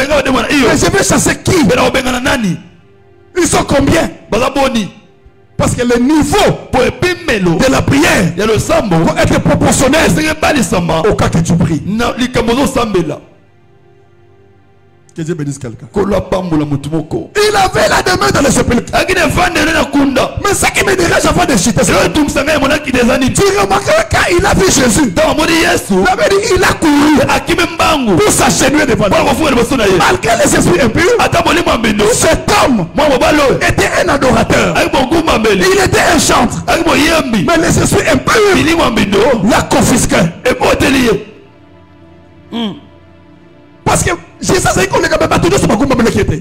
je vais chasser qui? Ils sont combien? Parce que le niveau de la prière doit être proportionnel au cas que tu pries. Que Dieu bénisse quelqu'un. Il avait la demeure dans le sépulcre. Mais ce qui me dérange avant de chuter, tu remarqueras quand il a vu Jésus, il a couru pour s'agenouiller devant lui. Malgré les esprits impurs, cet homme était un adorateur. Il était un chantre. Mais les esprits impurs l'a confisqué. Parce que Jésus savait qu'on est quand même pas tout ce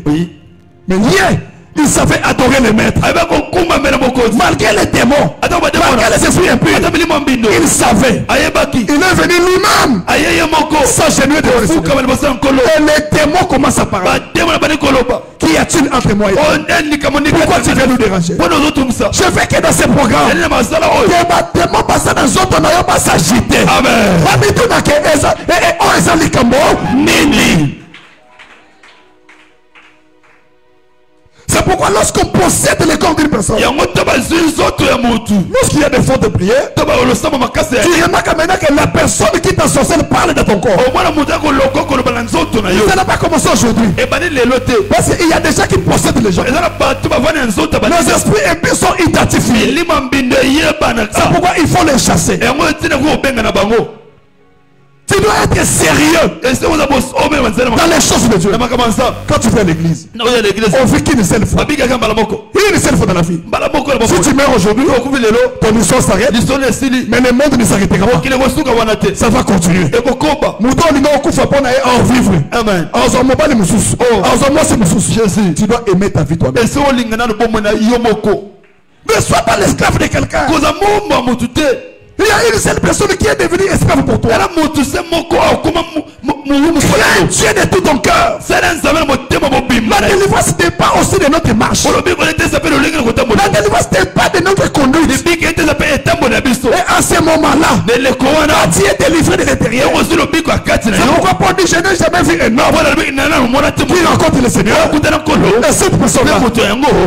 oui. Mais hier, il savait adorer les maîtres. Malgré les démons, malgré les esprits impurs, il savait. Il est venu lui-même s'agenouiller devant le Seigneur. Et les démons commencent à parler. Qu'y a-t-il entre moi et toi? Pourquoi tu viens nous déranger? Je veux que dans ce programme, que les démons passent dans autres n'ayons pas s'agiter. Amen. C'est pourquoi lorsqu'on possède les corps d'une personne, lorsqu'il y a des fautes de prière, tu remarques maintenant que la personne qui t'associe parle de ton corps. Ça n'a pas commencé aujourd'hui. Parce qu'il y a des gens qui possèdent les gens. Les esprits impurs sont identifiés. C'est pourquoi il faut les chasser. Tu dois être sérieux dans les choses de Dieu. Quand tu viens à l'église, on vit qu'une seule fois. Une seule fois dans la vie. Si tu meurs aujourd'hui, ton histoire s'arrête. Mais le monde ne s'arrêtera pas. Ça va continuer. Tu dois aimer ta vie toi-même. Ne sois pas l'esclave de quelqu'un. Il y a une seule personne qui est devenue esclave pour toi. Dieu de tout ton cœur. La délivrance n'est pas aussi de notre marche. La délivrance n'est pas de notre conduite. Et à ce moment-là, Dieu est délivré de l'intérieur. C'est pourquoi Paul dit: je n'ai jamais vu un homme qui rencontre le Seigneur. Et cette personne-là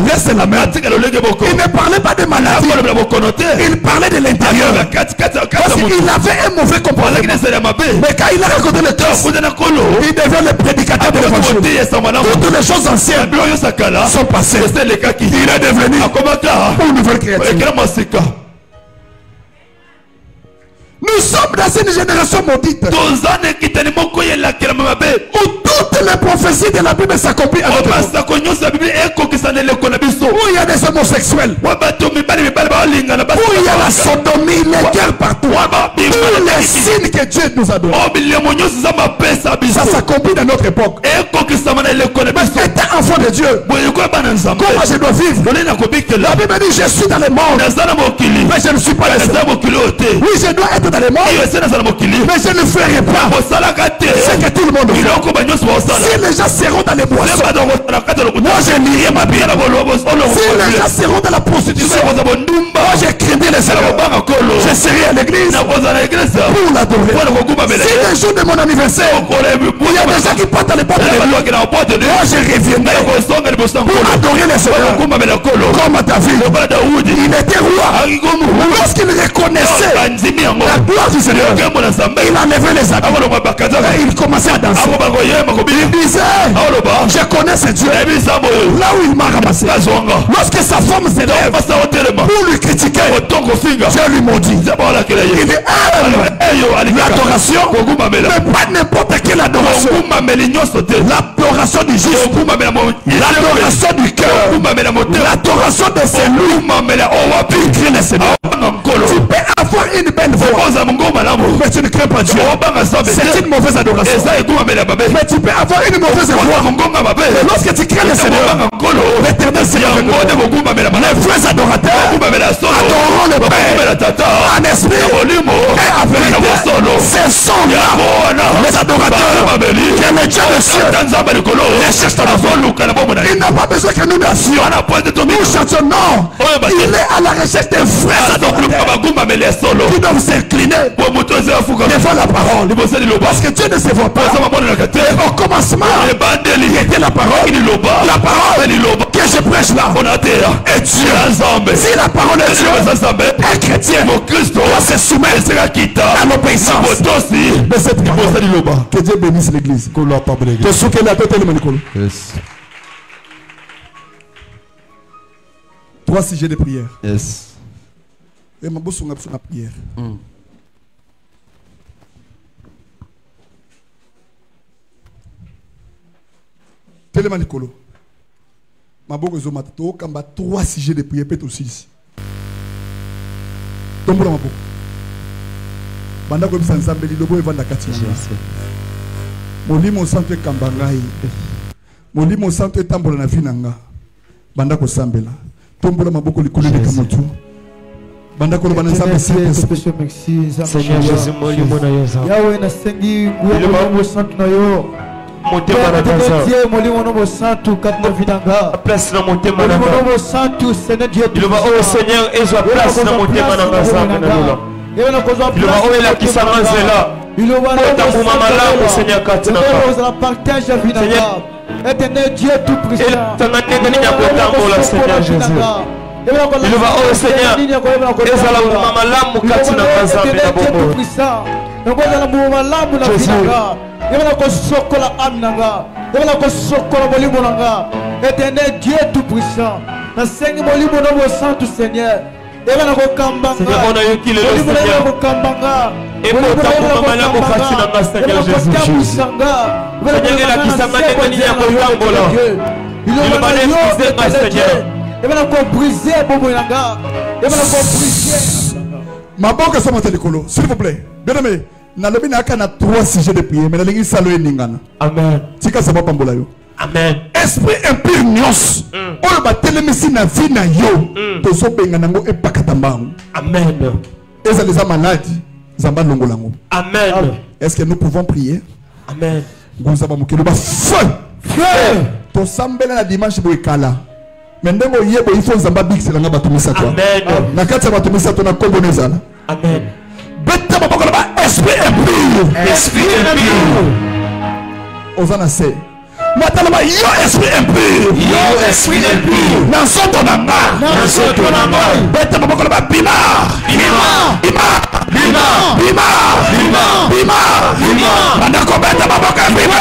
laisse la main. Il ne parlait pas de maladie. Il parlait de l'intérieur. Parce qu'il avait un mauvais comportement. Mais quand il a rencontré le Christ, il devient le prédicateur de l'évangile. Toutes les choses anciennes sont passées. Il est devenu une nouvelle créature. Nous sommes dans une génération maudite où toutes les prophéties de la Bible s'accomplissent à notre époque. Où il y a des homosexuels, où il y a la sodomie, les guerres partout, tous les signes que Dieu nous a donnés, ça s'accomplit dans notre époque. Mais étant enfant de Dieu, comment je dois vivre? La Bible dit: je suis dans le monde, mais je ne suis pas le seul. Oui, je dois être dans le monde, mais je ne ferai pas ce que tout le monde fait. Si les gens seront dans les boissons, moi je lirai ma Bible. Si les gens seront dans la prostitution, moi je craindrai les cerveaux. Je serai à l'église pour l'adorer. Si les jours de mon anniversaire, il y a des gens qui partent à l'époque de l'église, moi je reviendrai pour adorer les Seigneurs. Comme David, il était roi. Lorsqu'il reconnaissait la gloire du Seigneur, il enlevait les habits et il commençait à danser. Il disait: je connais ce Dieu là où il m'a ramassé. Lorsque sa femme se lève pour lui critiquer, Dieu lui maudit. Il dit: l'adoration, mais pas n'importe quelle adoration. L'adoration du juste, l'adoration du cœur, l'adoration de celui qui crée le Seigneur. Tu peux une belle voix, mais tu ne crains pas Dieu. C'est une mauvaise adoration. Mais tu peux avoir une mauvaise voix. Et lorsque tu crains le Seigneur, l'Éternel Seigneur, les vrais adorateurs adoreront le Père en esprit et en vérité. Ce sont là les adorateurs que le Dieu de cieux recherche dans la voix. Il n'a pas besoin que nous dansions. Nous chantions non. Il est à la recherche des vrais adorateurs qui doivent s'incliner devant la parole. Parce que Dieu ne se voit pas. Et au commencement, il était la parole. La parole que je prêche là est Dieu. Si la parole est Dieu, un chrétien doit se soumettre à l'obéissance de cette parole. Que Dieu bénisse l'église. Yes. 3 sujets de prière. Yes. Et ma bosse, on a besoin de prière. Téléma Nicolo. Ma bosse, on a 3 sujets de prière. Peut-être aussi ici. Tombola ma bosse. Banda ko bisa nzambeli lobo evanda kati ya molimo santo kambangai molimo santo etambola na vinanga banda ko sambela tombola maboko likolo de kamotu banda ko bana nzambe Seigneur Jésus molimo na yo Yahweh na sengi nguo santo na yo motema na Dieu molimo no santo katna vinanga place na motema na molimo santo Seigneur Dieu il va au Seigneur et soit place na motema na nzambe na lola il va où est la qui s'avance là il va dans mon malamu Seigneur katina ka partage vinanga éternel Dieu tout puissant Seigneur Jésus il va où Seigneur et ça la mon malamu katina ka nzambe na bombo ngozala mu malamu na vinanga il va sokola amnanga il va sokola molimo nanga éternel Dieu tout puissant na sengi molimo no santo Seigneur Seigneur, on a eu qui le Seigneur. Et pour ta maman là, mon frère, Seigneur Jésus. Seigneur, il a qui s'en va tenir à mon tambola. Il va briser ma Seigneur. Il va briser Bobo Yanga. Il va briser. Ma banque est sur mon s'il vous plaît. Bien aimé, nalobi na kana 3 sujets de prière, mais nalingi salo eningana. Amen. Tika sa pambola yo. Amen. Esprit impur nyos. Oyo ba telemisi na vie na yo. Tozo benga nango epakata mbangu. Amen. Eza les malades, zamba longolango. Amen. Est-ce que nous pouvons prier? Amen. Nguzaba mukelo ba feu. Feu. To sambela na dimanche boy kala. Mendengo yebo ifo zamba bixela nga batumisa to. Amen. Na kati batumisa to na kobonezala. Amen. Beta bakola ba esprit impur. Esprit impur. Ozana se. Matalama yo esprit impur. Yo esprit impur. Na soto na nga. Na soto na nga. Beta bakola ba bima. Bima. Bima. Bima. Bima. Bima. Bima. Bima. Banda ko beta bakola bima.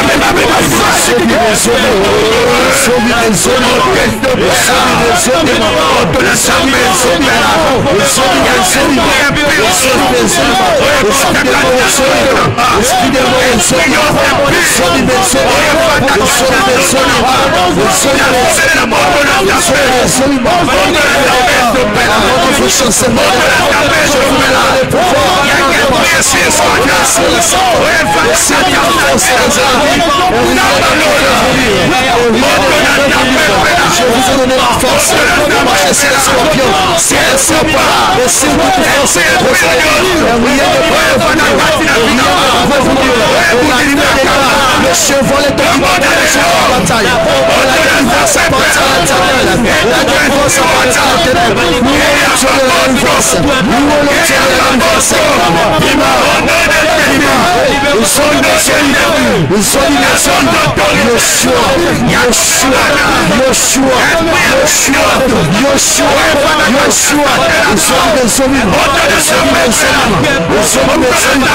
Je vous ai donné la force pour marcher sur les scorpions, sur les serpents, et sur toute force. Le cheval est occupé dans le champ de bataille. La délivrance appartient à l'Éternel. La délivrance appartient à l'Éternel. Nous allons de la délivrance. Nous allons de la délivrance. Ils sont des chefs. Ils sont des nations. Yoshua. Yoshua. Yoshua. Yoshua. Yoshua. Yoshua. Ils sont des sauvis. Ils sont des sauvis. Ils sont des sauvis.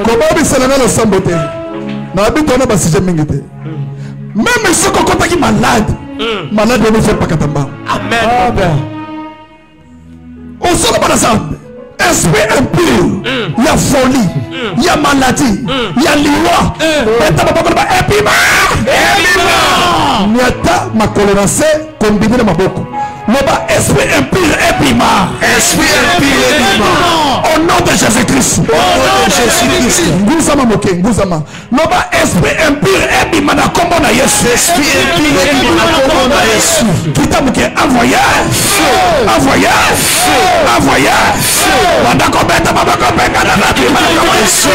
Comment ça n'a samboté? Na habite on a basije mingite. Même si on compte qui malade, malade ne fait pas katamba. Amen. On sort pas ensemble. esprit impur, il y a folie, il y a maladie, il y a loi. Nyata ma colorance combiné ma beaucoup. Loba esprit impur et bima. Esprit impur et bima. Au nom de Jésus-Christ. Au nom de Jésus-Christ. Nguzama moke, nguzama. Loba esprit impur et bima na kombo na Yesu. Esprit impur et bima na kombo na Yesu. Kita moke envoyer. Envoyer. Envoyer. Wanda kobeta baba kobeka na bima na kombo Yesu.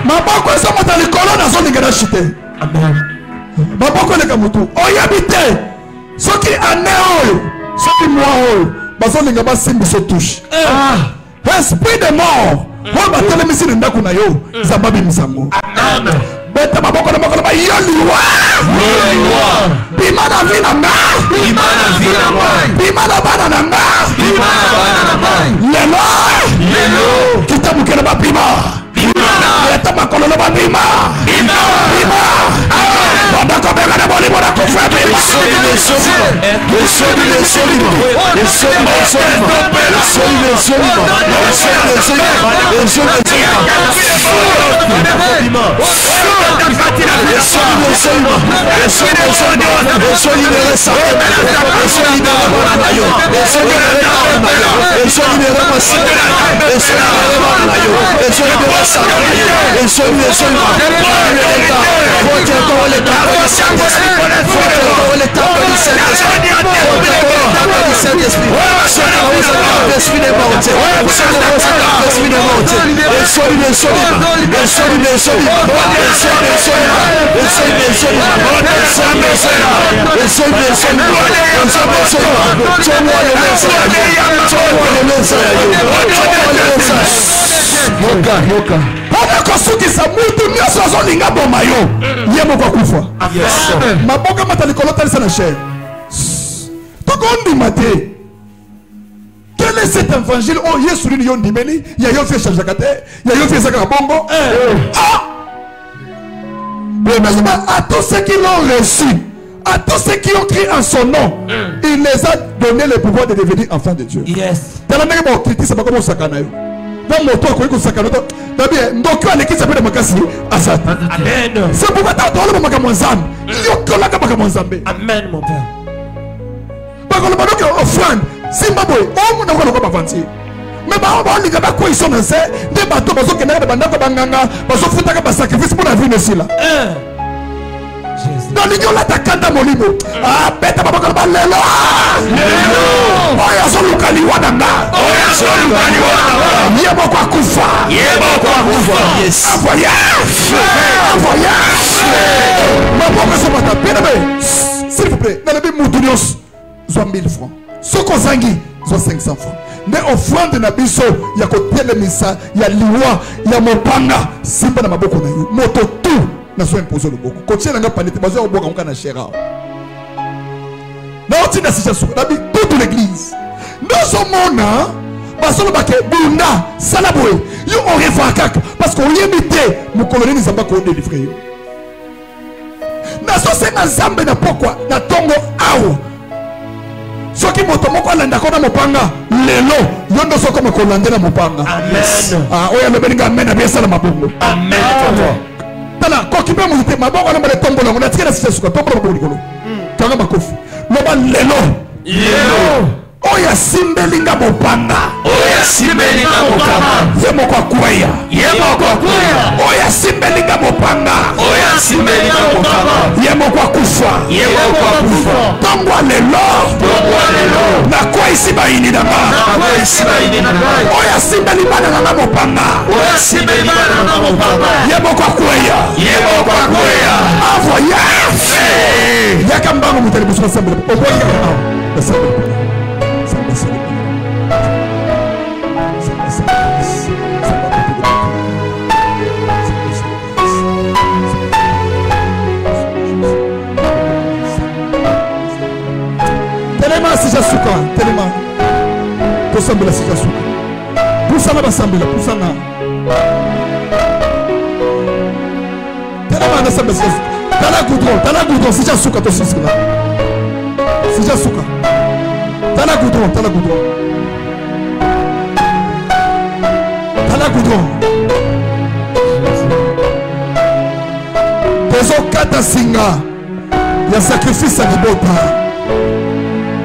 Maboko eza mota likolo na zone ngena chite. Amen. Maboko leka mutu. Oyabite. Soki ane oyo, soki moi oyo, bazolinga basimbiso touche. Esprit de mort. Wa batele misiri ndako na yo, zababi msango. Amen. Beta maboko na maboko ba yo liwa. Bima na vina nga. Bima na vina nga. Bima na bana na nga. Bima na bana na nga. Lelo. Kitabu kena ba bima. Beta makolo na ba bima. Bima. Banda kobeka na boli bona kofa bima. Sukisa mutu nyoso azolinga boma yo yemo kwa kufa. Maboka matalikolo talisa na chair. Toko ndima te. Quel est cet évangile? Oh Yesu ni yo ndimeli ya yo fait changer kate ya yo fait saka bongo. À tous ceux qui l'ont reçu, à tous ceux qui ont crié en son nom, il les a donné le pouvoir de devenir enfants de Dieu. Yes. va moto ko ko sakano to dabi ndoko aleki sape de makasi asata Amen. c'est pourquoi ta tolo makamo nzambe yo kola ka makamo nzambe Amen, mon père. bakolo badoke offrande simba boy o mona ko ba vanti mais ba ba linga ba ko iso na se de bato bazo kenaka de bandako banganga bazo futaka ba sacrifice pour la vie de sila dans l'union là ta kanda molimo ah beta ba bakolo ba lelo oya so lukali wadanga oya so lukali wadanga yebo kwa kufa yes voyage maboko so bata pena s'il vous plaît dans le but moutunios soit 1000 francs ce qu'on zangi soit 500 francs mais offrande na biso ya kotelemisa ya liwa ya mopanga simba na maboko na yo moto tout na so imposer le boko kotie na nga panete bazo ya boka mukana shera na otina sija su na bi toute l'église nous sommes basolo bake bunda salaboy yo aurait fakak parce qu'on yemite mo colonel nzamba ko délivrer yo na so senga zambe na pokwa na tongo awo soki moto moko alanda ko na mopanga lelo yondo soko mo kolande na mopanga Amen. ah oya lobelinga amen abesa na mabongo Amen. tala ko kibe mo te mabongo na male tombola ngona tikela sise suka tombola ko likolo kanga makofi loba lelo oya simbelinga mopanga yemo kwa kuya oya simbelinga mopanga yemo kwa kufa tongwa lelo na kwa isi baini na ma oya simbelinga na mopanga yemo kwa kuya avoya yaka mbango mutali busuka sambele oboya sambele Telema sija suka, telema. Tosambela sija suka. Pusana basambela, pusana. Telema na sambela sija suka. Tala goudron sija suka to sisila. Sija suka. Tala goudron. Tala goudron. Tozo kata singa. Ya sacrifice à libota.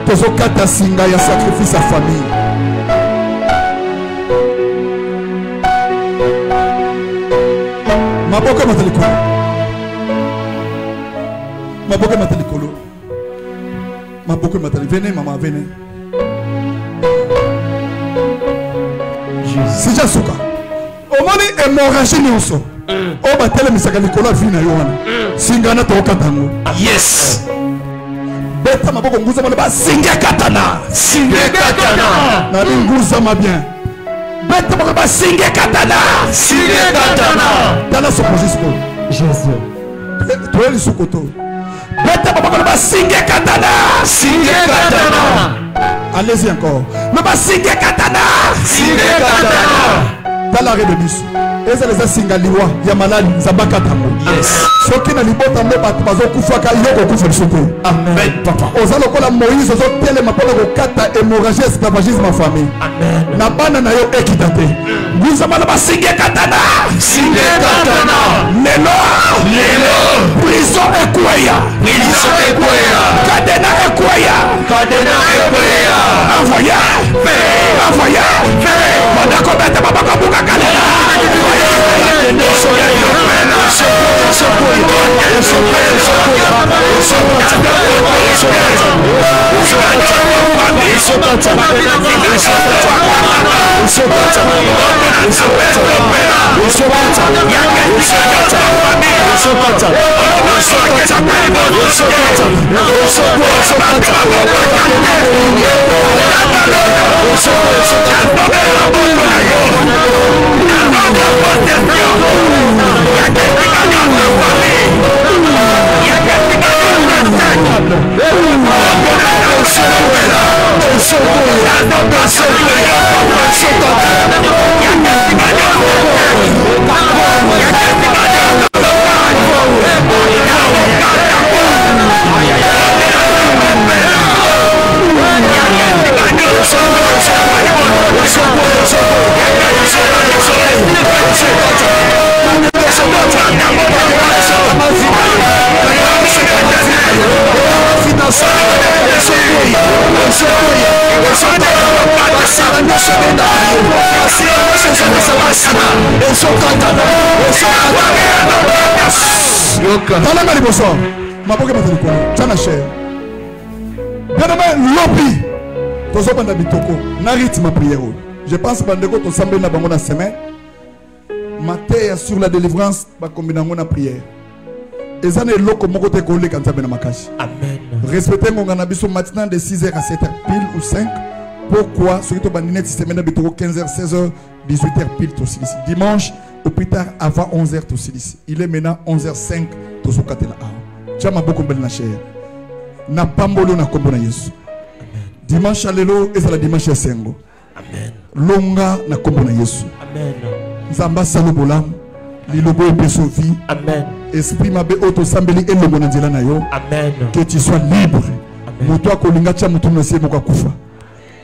Tozo kata singa ya sacrifice à famille. Maboka matalikolo. Maboka matalikolo. Maboka matali. Venez maman, venez. Sija suka. Omoni hémorragie nyonso. O batele misaka likolo vina yohana. Singana to katango. Yes. Beta maboko nguza mwana ba singe katana. Na nguza bien. Beta maboko ba singe katana. Tala so position. Jésus. Toi le sokoto. Beta maboko ba singe katana. Allez-y encore. Le ba singe katana. Tala rebellion. Eza les asinga liwa ya malali zabaka tango. Yes. Soki na libota mbe bato bazokufaka yoko kufa bisote. Amen, papa. Ozalo kola Moïse ozotelema mpona kokata hémorragie esclavagisme en famille. Amen. Na bana na yo ekita te. Nguza mala basinge katana. Lelo. Prison ekweya. Kadena ekweya. Envoya. Madako bete babaka buka kalela. Yes. Je pense que tu sembles dans la semaine. Matin sur la délivrance, va combiner la prière. Et ça n'est pas comme côté collé quand tu as makashi. Amen. Respectez mon ganabiso maintenant de 6h à 7h pile ou 5. Pourquoi? Sur le bandinette, semaine de 15h, 16h, 18h pile aussi. Dimanche, au plus tard, avant 11h aussi. Il est maintenant 11h05 tout ce côté là. Tu as beaucoup de chair. Na pambolo na kombo na Yesu. Dimanche alelo et ça la dimanche ya sengo. Amen. Longa na kombo na Yesu. Amen. Zamba salobolam. Lilobo et Pesovi. Amen. Esprit mabe auto sambeli et lobo na nzela na yo. Amen. Que tu sois libre. Amen. Moto akolinga cha mutu na sebo kufa.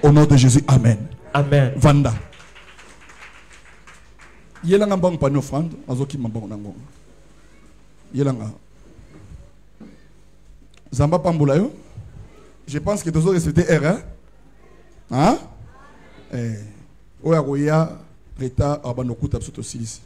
Au nom de Jésus. Amen. Amen. Vanda. Yelanga mbang pa offrande, azoki mbang nango. Yelanga. Zamba pambula yo. Je pense que tu as respecté R. Hein? Oya Roya, Rita, Abanokuta, Soto Silis.